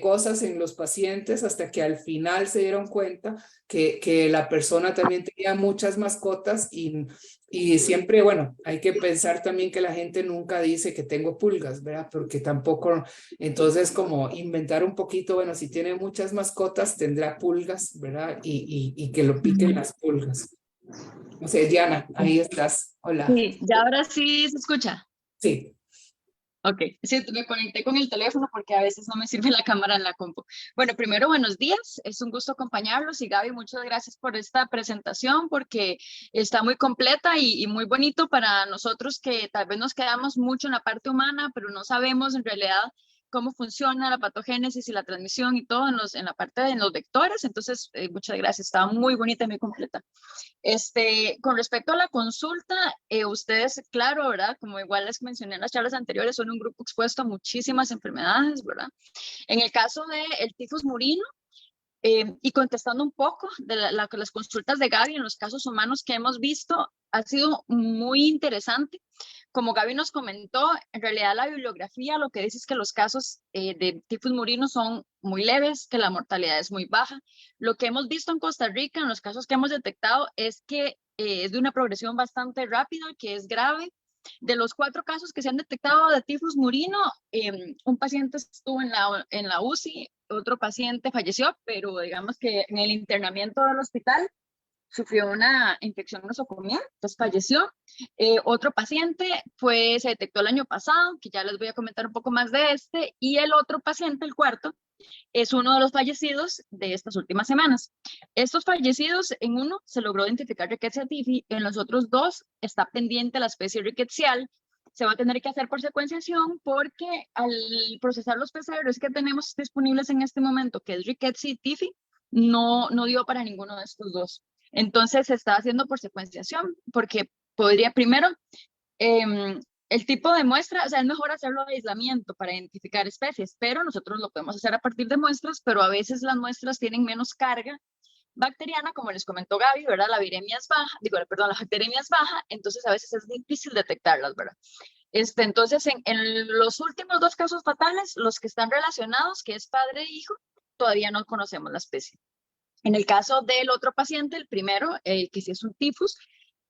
cosas en los pacientes hasta que al final se dieron cuenta que la persona también tenía muchas mascotas y siempre, bueno, hay que pensar también que la gente nunca dice que tengo pulgas, ¿verdad? Porque tampoco, entonces como inventar un poquito, bueno, si tiene muchas mascotas tendrá pulgas, ¿verdad? Y que lo piquen las pulgas. No sé, Diana, ahí estás. Hola. Sí, ya ahora sí se escucha. Sí. Ok, sí, me conecté con el teléfono porque a veces no me sirve la cámara en la compu. Bueno, primero, buenos días, es un gusto acompañarlos y Gaby, muchas gracias por esta presentación porque está muy completa y muy bonito para nosotros que tal vez nos quedamos mucho en la parte humana, pero no sabemos en realidad cómo funciona la patogénesis y la transmisión y todo en la parte de los vectores. Entonces, muchas gracias, estaba muy bonita y muy completa. Con respecto a la consulta, ustedes, claro, ¿verdad? Como igual les mencioné en las charlas anteriores, son un grupo expuesto a muchísimas enfermedades, ¿verdad? En el caso del tifus murino, y contestando un poco de las consultas de Gaby en los casos humanos que hemos visto, ha sido muy interesante. Como Gaby nos comentó, en realidad la bibliografía lo que dice es que los casos de tifus murino son muy leves, que la mortalidad es muy baja. Lo que hemos visto en Costa Rica, en los casos que hemos detectado, es que es de una progresión bastante rápida, que es grave. De los 4 casos que se han detectado de tifus murino, un paciente estuvo en la UCI, otro paciente falleció, pero digamos que en el internamiento del hospital sufrió una infección nosocomial, entonces falleció. Otro paciente se detectó el año pasado, que ya les voy a comentar un poco más de este, y el otro paciente, el cuarto, es uno de los fallecidos de estas últimas semanas. Estos fallecidos, en uno se logró identificar Rickettsia tiffi, en los otros 2 está pendiente la especie rickettsial. Se va a tener que hacer por secuenciación porque al procesar los PCRs que tenemos disponibles en este momento, que es Rickettsia tiffi, no dio para ninguno de estos 2. Entonces se está haciendo por secuenciación porque podría primero, el tipo de muestra, o sea, es mejor hacerlo de aislamiento para identificar especies, pero nosotros lo podemos hacer a partir de muestras, pero a veces las muestras tienen menos carga bacteriana, como les comentó Gaby, ¿verdad? La viremia es baja, la bacteremia es baja, entonces a veces es difícil detectarlas, ¿verdad? Entonces, en los últimos 2 casos fatales, los que están relacionados, que es padre e hijo, todavía no conocemos la especie. En el caso del otro paciente, el primero, que sí es un tifus,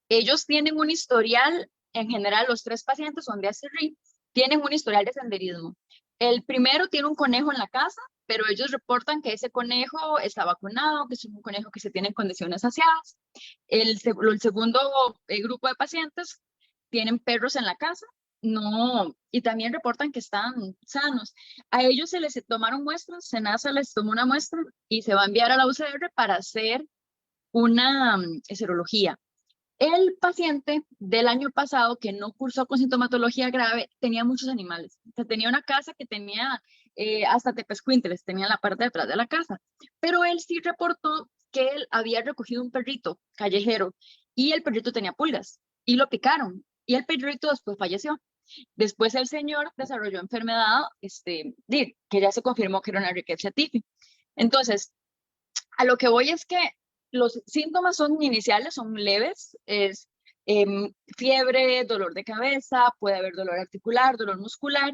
ellos tienen un historial, en general los 3 pacientes son de ACRI, tienen un historial de senderismo. El primero tiene un conejo en la casa, pero ellos reportan que ese conejo está vacunado, que es un conejo que se tiene en condiciones saciadas. El segundo grupo de pacientes tienen perros en la casa, no, y también reportan que están sanos. A ellos se les tomaron muestras, SENASA les tomó una muestra y se va a enviar a la UCR para hacer una serología. El paciente del año pasado que no cursó con sintomatología grave tenía muchos animales. O sea, tenía una casa que tenía hasta tepezcuintles, tenía en la parte de atrás de la casa. Pero él sí reportó que él había recogido un perrito callejero y el perrito tenía pulgas y lo picaron y el perrito después falleció. Después el señor desarrolló enfermedad que ya se confirmó que era una Rickettsia tiffi. Entonces, a lo que voy es que los síntomas son iniciales, son leves, es fiebre, dolor de cabeza, puede haber dolor articular, dolor muscular.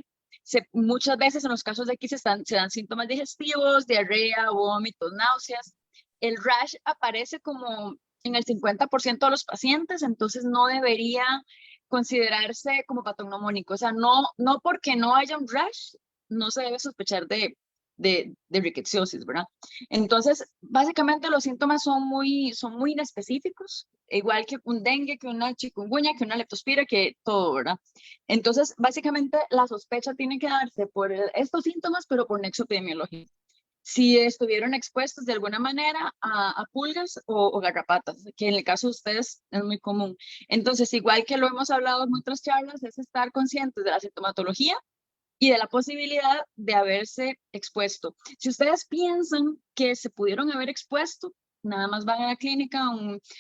Muchas veces en los casos de aquí se dan síntomas digestivos, diarrea, vómitos, náuseas. El rash aparece como en el 50% de los pacientes, entonces no debería considerarse como patognomónico. O sea, no porque no haya un rash, no se debe sospechar de rickettsiosis, ¿verdad? Entonces, básicamente los síntomas son muy inespecíficos, igual que un dengue, que una chikungunya, que una leptospira, que todo, ¿verdad? Entonces, básicamente la sospecha tiene que darse por estos síntomas, pero por nexo epidemiológico. Si estuvieron expuestos de alguna manera a pulgas o garrapatas, que en el caso de ustedes es muy común. Entonces, igual que lo hemos hablado en otras charlas, es estar conscientes de la sintomatología y de la posibilidad de haberse expuesto. Si ustedes piensan que se pudieron haber expuesto, nada más van a la clínica,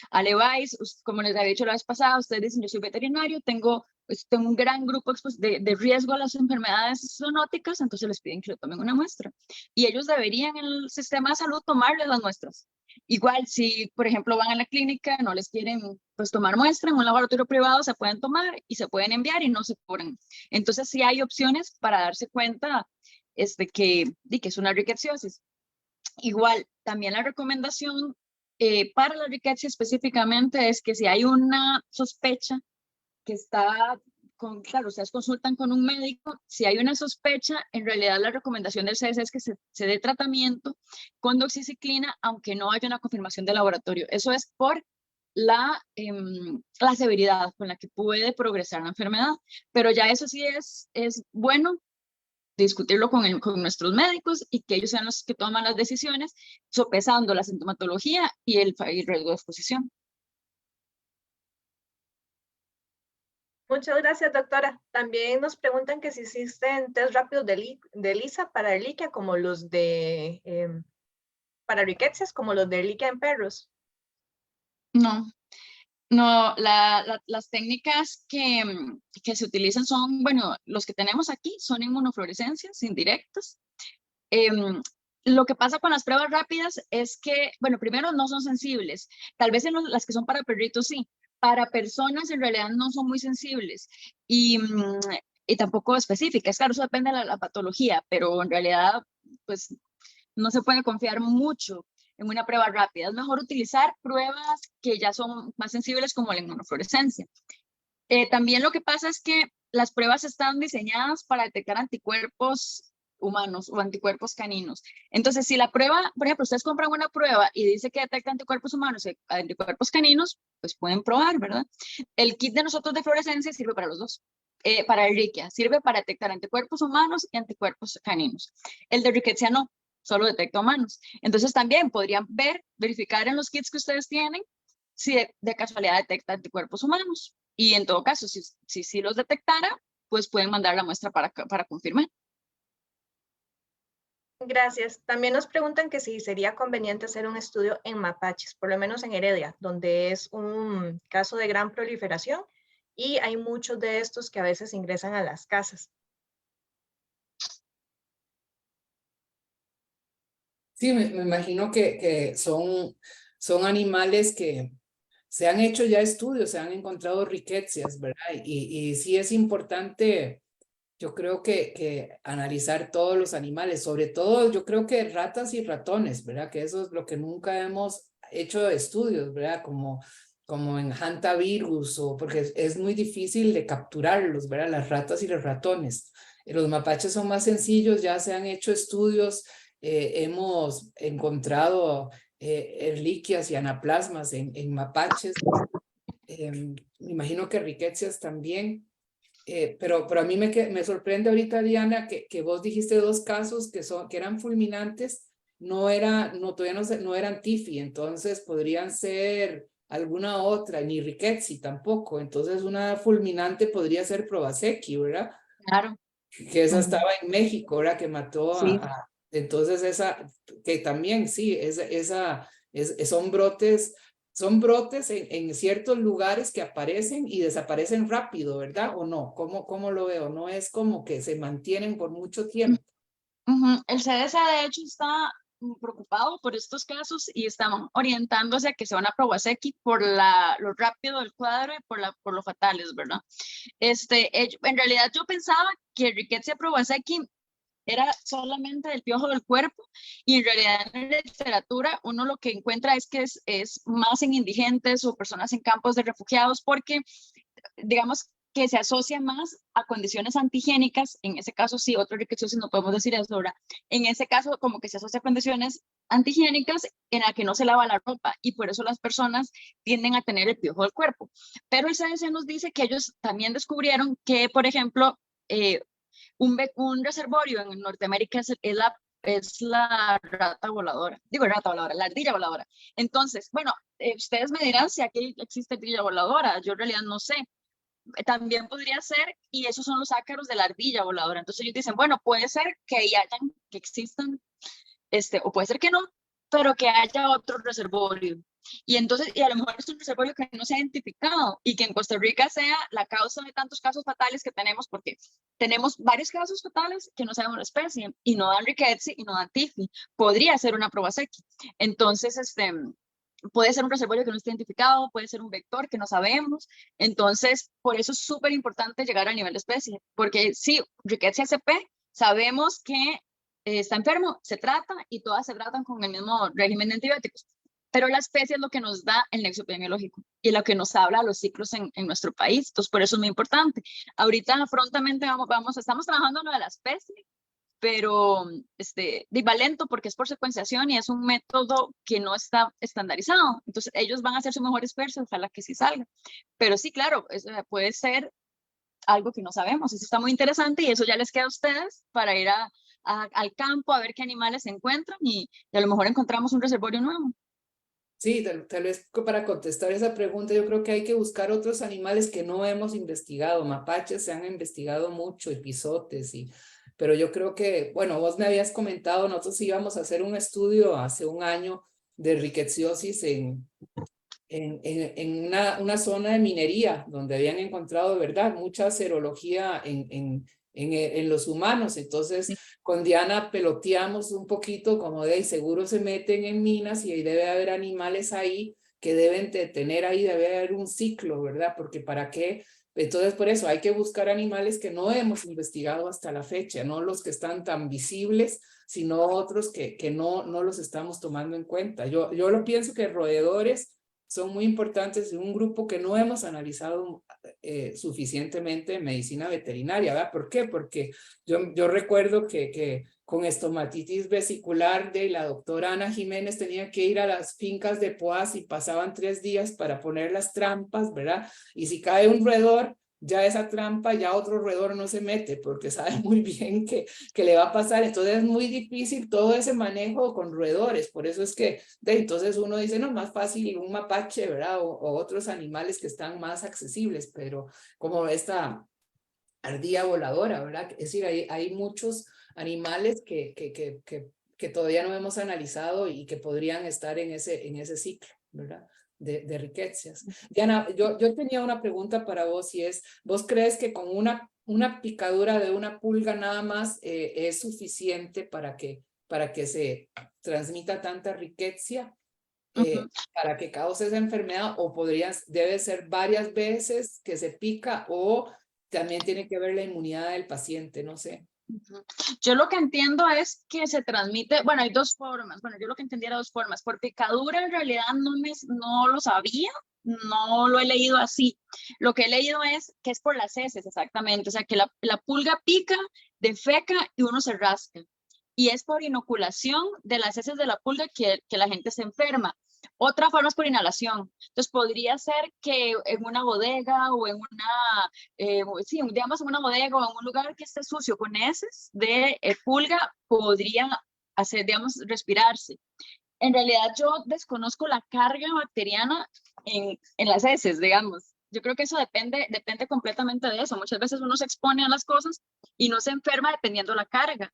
a Levi's, como les había dicho la vez pasada, ustedes dicen, yo soy veterinario, tengo tengo un gran grupo de riesgo a las enfermedades zoonóticas, entonces les piden que le tomen una muestra. Y ellos deberían en el sistema de salud tomarles las muestras. Igual, si por ejemplo van a la clínica, no les quieren pues tomar muestra, en un laboratorio privado se pueden tomar y se pueden enviar y no se cobran. Entonces sí hay opciones para darse cuenta que es una rickettsiosis. Igual, también la recomendación para la rickettsia específicamente es que si hay una sospecha que está claro, ustedes consultan con un médico, si hay una sospecha, en realidad la recomendación del CDC es que se dé tratamiento con doxiciclina, aunque no haya una confirmación de laboratorio. Eso es por la severidad con la que puede progresar la enfermedad, pero ya eso sí es bueno discutirlo con nuestros médicos y que ellos sean los que toman las decisiones, sopesando la sintomatología y el riesgo de exposición. Muchas gracias, doctora. También nos preguntan que si existen test rápidos de ELISA para erliquia, como los de, para riquecias, como los de erliquia en perros. No, las técnicas que se utilizan son, bueno, los que tenemos aquí son inmunofluorescencias indirectas. Lo que pasa con las pruebas rápidas es que, bueno, primero no son sensibles. Tal vez las que son para perritos sí. Para personas en realidad no son muy sensibles y tampoco específicas. Claro, eso depende de la patología, pero en realidad pues no se puede confiar mucho en una prueba rápida. Es mejor utilizar pruebas que ya son más sensibles como la inmunofluorescencia. También lo que pasa es que las pruebas están diseñadas para detectar anticuerpos humanos o anticuerpos caninos. Entonces, si la prueba, por ejemplo, ustedes compran una prueba y dice que detecta anticuerpos humanos y anticuerpos caninos, pues pueden probar, ¿verdad? El kit de nosotros de fluorescencia sirve para los dos. Para erliquia, sirve para detectar anticuerpos humanos y anticuerpos caninos. El de rickettsia no, solo detecta humanos. Entonces, también podrían verificar en los kits que ustedes tienen si de casualidad detecta anticuerpos humanos. Y en todo caso, si los detectara, pues pueden mandar la muestra para confirmar. Gracias. También nos preguntan que si sería conveniente hacer un estudio en mapaches, por lo menos en Heredia, donde es un caso de gran proliferación y hay muchos de estos que a veces ingresan a las casas. Sí, me imagino que son animales que se han hecho ya estudios, se han encontrado riquecias, ¿verdad? Y sí es importante, yo creo que analizar todos los animales, sobre todo yo creo que ratas y ratones, ¿verdad? Que eso es lo que nunca hemos hecho estudios, ¿verdad? Como en hantavirus, o porque es muy difícil de capturarlos, ¿verdad? Las ratas y los ratones. Los mapaches son más sencillos, ya se han hecho estudios, hemos encontrado erliquias y anaplasmas en mapaches. Me imagino que riquecias también. Pero a mí me sorprende ahorita, Diana, que vos dijiste dos casos que eran fulminantes, todavía no eran TIFI, entonces podrían ser alguna otra, ni Rickettsial tampoco, entonces una fulminante podría ser Provasecki, ¿verdad? Claro. Que esa estaba en México, ¿verdad? Que mató Sí. entonces esa, que también sí, son brotes en ciertos lugares que aparecen y desaparecen rápido, ¿verdad? ¿O no? ¿Cómo lo veo? No es como que se mantienen por mucho tiempo. El CDC de hecho está preocupado por estos casos y están orientándose a que se van a Provasecki por lo rápido del cuadro y por lo fatales, ¿verdad? En realidad yo pensaba que Rickettsia Provasecki era solamente del piojo del cuerpo y en realidad en la literatura uno lo que encuentra es que es más en indigentes o personas en campos de refugiados porque digamos que se asocia más a condiciones antigénicas, en ese caso sí, otro rickettsiosis no podemos decir eso, ¿verdad? En ese caso como que se asocia a condiciones antigénicas en la que no se lava la ropa y por eso las personas tienden a tener el piojo del cuerpo. Pero el CDC nos dice que ellos también descubrieron que, por ejemplo, un reservorio en Norteamérica es la rata voladora, la ardilla voladora. Entonces, bueno, ustedes me dirán si aquí existe ardilla voladora, yo en realidad no sé. También podría ser, y esos son los ácaros de la ardilla voladora. Entonces ellos dicen, bueno, puede ser que que existan, o puede ser que no, pero que haya otro reservorio. Y entonces, y a lo mejor es un reservorio que no se ha identificado y que en Costa Rica sea la causa de tantos casos fatales que tenemos, porque tenemos varios casos fatales que no sabemos la especie y no dan Rickettsia y no dan Tifni. Podría ser una Prowazekii. Entonces, puede ser un reservorio que no está identificado, puede ser un vector que no sabemos. Entonces, por eso es súper importante llegar al nivel de especie, porque sí, Rickettsia sp, sabemos que está enfermo, se trata y todas se tratan con el mismo régimen de antibióticos. Pero la especie es lo que nos da el nexo epidemiológico y lo que nos habla los ciclos en nuestro país. Entonces, por eso es muy importante. Ahorita prontamente estamos trabajando en lo de la especie, pero va lento porque es por secuenciación y es un método que no está estandarizado. Entonces, ellos van a hacer su mejor esfuerzo, ojalá que sí salga. Pero sí, claro, puede ser algo que no sabemos. Eso está muy interesante y eso ya les queda a ustedes para ir al campo a ver qué animales se encuentran y a lo mejor encontramos un reservorio nuevo. Sí, tal vez para contestar esa pregunta, yo creo que hay que buscar otros animales que no hemos investigado. Mapaches se han investigado mucho, epizotes, pero yo creo que, bueno, vos me habías comentado, nosotros íbamos a hacer un estudio hace un año de rickettsiosis en una zona de minería, donde habían encontrado de verdad mucha serología en los humanos. Entonces, con Diana peloteamos un poquito como de ahí, seguro se meten en minas y ahí debe haber animales ahí que deben de tener ahí, debe haber un ciclo, ¿verdad? Porque ¿para qué? Entonces, por eso hay que buscar animales que no hemos investigado hasta la fecha, no los que están tan visibles, sino otros que no los estamos tomando en cuenta. Yo lo pienso que roedores son muy importantes en un grupo que no hemos analizado suficientemente en medicina veterinaria, ¿verdad? ¿Por qué? Porque yo recuerdo que con estomatitis vesicular de la doctora Ana Jiménez tenía que ir a las fincas de Poás y pasaban 3 días para poner las trampas, ¿verdad? Y si cae un roedor, ya esa trampa, ya otro roedor no se mete porque sabe muy bien que le va a pasar. Entonces es muy difícil todo ese manejo con roedores. Por eso es que entonces uno dice, no, más fácil un mapache, ¿verdad? O otros animales que están más accesibles, pero como esta ardilla voladora, ¿verdad? Es decir, hay muchos animales que todavía no hemos analizado y que podrían estar en ese ciclo, ¿verdad? De riquezas. Diana, yo tenía una pregunta para vos y es, ¿vos crees que con una picadura de una pulga nada más es suficiente para que se transmita tanta riqueza para que cause esa enfermedad o debe ser varias veces que se pica o también tiene que ver la inmunidad del paciente, no sé? Yo lo que entiendo es que se transmite, bueno, hay 2 formas, bueno, yo lo que entendía era 2 formas, por picadura en realidad no lo sabía, no lo he leído así. Lo que he leído es que es por las heces, exactamente, o sea, que la pulga pica, defeca y uno se rasca. Y es por inoculación de las heces de la pulga que la gente se enferma. Otra forma es por inhalación. Entonces podría ser que en una bodega o en sí, digamos en una bodega o en un lugar que esté sucio con heces de pulga podría hacer, digamos, respirarse. En realidad yo desconozco la carga bacteriana en las heces, digamos. Yo creo que eso depende completamente de eso. Muchas veces uno se expone a las cosas y no se enferma dependiendo la carga,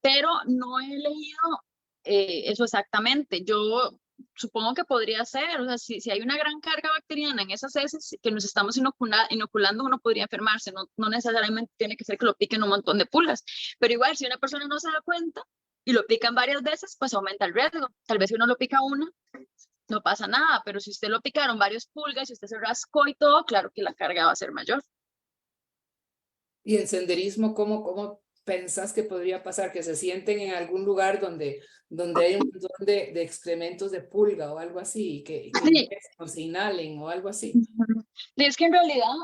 pero no he leído eso exactamente. Yo supongo que podría ser, o sea, si hay una gran carga bacteriana en esas heces que nos estamos inoculando, uno podría enfermarse, no necesariamente tiene que ser que lo piquen un montón de pulgas, pero igual si una persona no se da cuenta y lo pican varias veces, pues aumenta el riesgo. Tal vez si uno lo pica una, no pasa nada, pero si usted lo picaron varios pulgas, si usted se rascó y todo, claro que la carga va a ser mayor. Y en senderismo, ¿cómo pensás que podría pasar? Que se sienten en algún lugar donde hay un montón de excrementos de pulga o algo así, que Sí. se inhalen o algo así. Y es que en realidad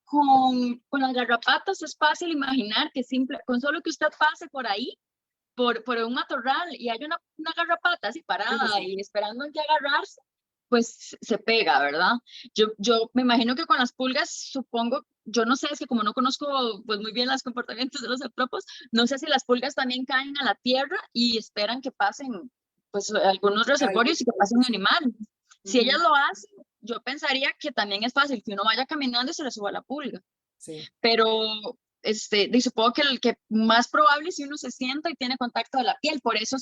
con las garrapatas es fácil imaginar que con solo que usted pase por ahí, por un matorral y hay una garrapata así parada y esperando en que agarrarse, pues se pega, ¿verdad? Yo me imagino que con las pulgas, supongo, yo no sé, es que como no conozco pues muy bien los comportamientos de los eutrópos, no sé si las pulgas también caen a la tierra y esperan que pasen pues algunos reservorios y que pase un animal. Si ellas lo hacen, yo pensaría que también es fácil que uno vaya caminando y se le suba la pulga. Sí. Pero supongo que el que más probable es si uno se sienta y tiene contacto de la piel. Por eso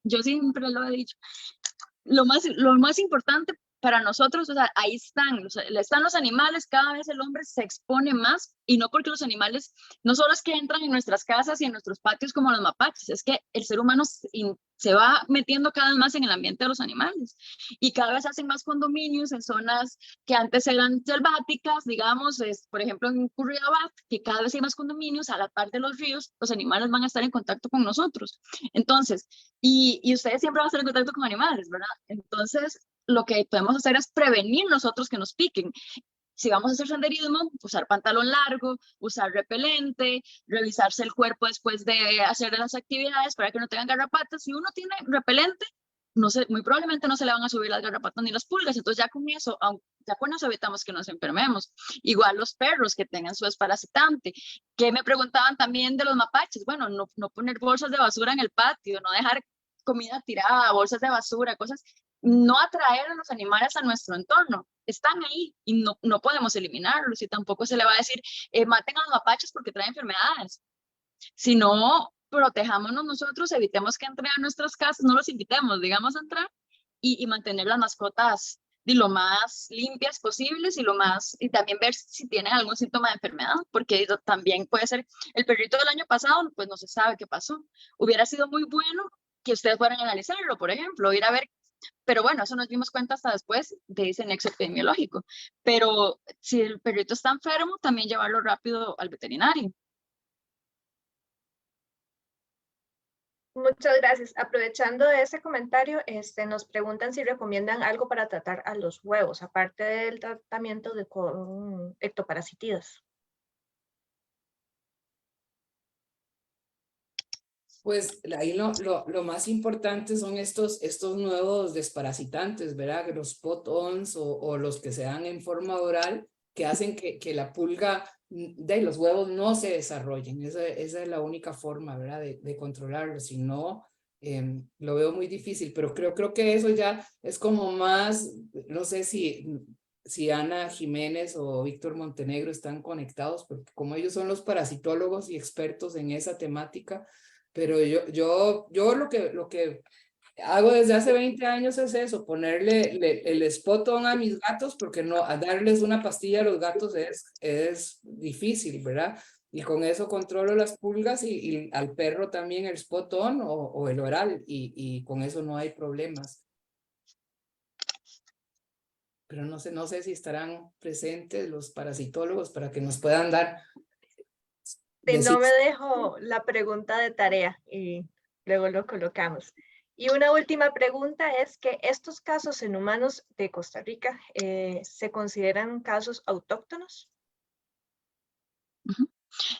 yo siempre lo he dicho, lo más importante para nosotros, o sea, ahí están los animales, cada vez el hombre se expone más, y no porque los animales, no solo es que entran en nuestras casas y en nuestros patios como los mapaches, es que el ser humano se va metiendo cada vez más en el ambiente de los animales, y cada vez hacen más condominios en zonas que antes eran selváticas, digamos, por ejemplo en Curridabat, que cada vez hay más condominios a la par de los ríos, los animales van a estar en contacto con nosotros. Entonces, y ustedes siempre van a estar en contacto con animales, ¿verdad? Entonces, lo que podemos hacer es prevenir nosotros que nos piquen. Si vamos a hacer senderismo, usar pantalón largo, usar repelente, revisarse el cuerpo después de hacer las actividades para que no tengan garrapatas. Si uno tiene repelente, muy probablemente no se le van a subir las garrapatas ni las pulgas. Entonces ya con eso evitamos que nos enfermemos. Igual los perros que tengan su desparasitante. Que me preguntaban también de los mapaches. Bueno, no poner bolsas de basura en el patio, no dejar comida tirada, bolsas de basura, cosas, no atraer a los animales a nuestro entorno. Están ahí y no podemos eliminarlos, y tampoco se le va a decir maten a los mapaches porque traen enfermedades. Si no, protejámonos nosotros, evitemos que entren a nuestras casas, no los invitemos, digamos, a entrar, y mantener las mascotas de lo más limpias posibles, y también ver si tienen algún síntoma de enfermedad, porque también puede ser el perrito del año pasado, pues no se sabe qué pasó. Hubiera sido muy bueno que ustedes fueran a analizarlo, por ejemplo, ir a ver, pero bueno, eso nos dimos cuenta hasta después de ese nexo epidemiológico. Pero si el perrito está enfermo, también llevarlo rápido al veterinario. Muchas gracias. Aprovechando de ese comentario, nos preguntan si recomiendan algo para tratar a los huevos, aparte del tratamiento con ectoparasitidas. Pues ahí lo más importante son estos nuevos desparasitantes, ¿verdad? Los spot-ons o los que se dan en forma oral, que hacen que la pulga de los huevos no se desarrollen. Esa es la única forma, ¿verdad? De controlarlo. Si no, lo veo muy difícil, pero creo que eso ya es como más, no sé si Ana Jiménez o Víctor Montenegro están conectados, porque como ellos son los parasitólogos y expertos en esa temática, pero yo lo que hago desde hace 20 años es eso, ponerle el spot-on a mis gatos, porque no, a darles una pastilla a los gatos es difícil, ¿verdad? Y con eso controlo las pulgas, y al perro también el spot-on o el oral, y con eso no hay problemas. Pero no sé si estarán presentes los parasitólogos para que nos puedan dar. Si no, me dejo la pregunta de tarea y luego lo colocamos. Y una última pregunta es que estos casos en humanos de Costa Rica ¿se consideran casos autóctonos?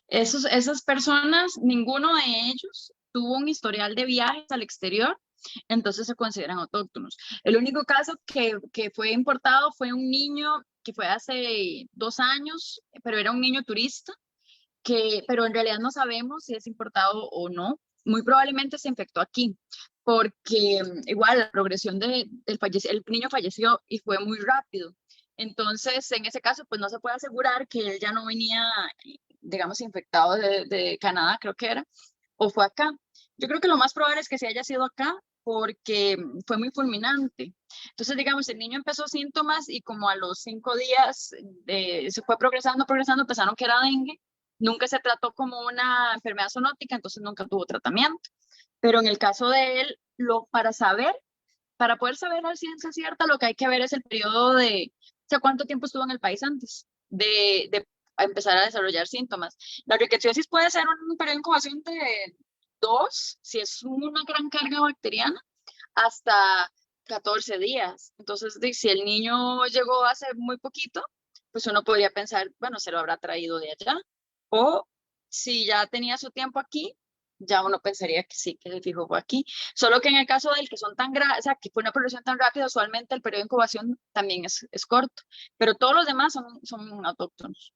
Esas personas, ninguno de ellos tuvo un historial de viajes al exterior, entonces se consideran autóctonos. El único caso que fue importado fue un niño que fue hace 2 años, pero era un niño turista, pero en realidad no sabemos si es importado o no. Muy probablemente se infectó aquí, porque igual la progresión el niño falleció y fue muy rápido. Entonces, en ese caso, pues no se puede asegurar que él ya no venía, digamos, infectado de Canadá, creo que era, o fue acá. Yo creo que lo más probable es que se haya sido acá, porque fue muy fulminante. Entonces, digamos, el niño empezó síntomas y como a los 5 días se fue progresando, pensaron que era dengue. Nunca se trató como una enfermedad zoonótica, entonces nunca tuvo tratamiento. Pero en el caso de él, para poder saber a ciencia cierta, lo que hay que ver es el periodo o sea, cuánto tiempo estuvo en el país antes de empezar a desarrollar síntomas. La riqueciosis puede ser un periodo de incubación de 2, si es una gran carga bacteriana, hasta 14 días. Entonces, si el niño llegó hace muy poquito, pues uno podría pensar, bueno, se lo habrá traído de allá. O si ya tenía su tiempo aquí, ya uno pensaría que sí, que el fijo fue aquí. Solo que en el caso del que son tan graves, o sea, que fue una progresión tan rápida, usualmente el periodo de incubación también es corto, pero todos los demás son autóctonos.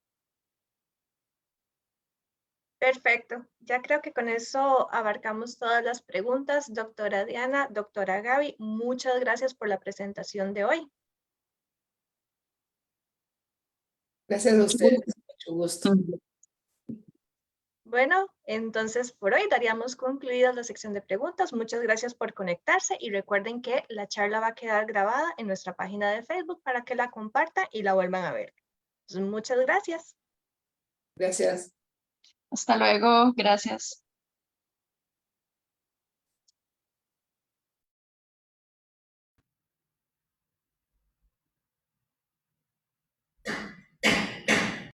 Perfecto. Ya creo que con eso abarcamos todas las preguntas. Doctora Diana, doctora Gaby, muchas gracias por la presentación de hoy. Gracias a ustedes. Mucho gusto. Bueno, entonces por hoy daríamos concluida la sección de preguntas. Muchas gracias por conectarse y recuerden que la charla va a quedar grabada en nuestra página de Facebook para que la compartan y la vuelvan a ver. Entonces, muchas gracias. Gracias. Hasta luego, gracias.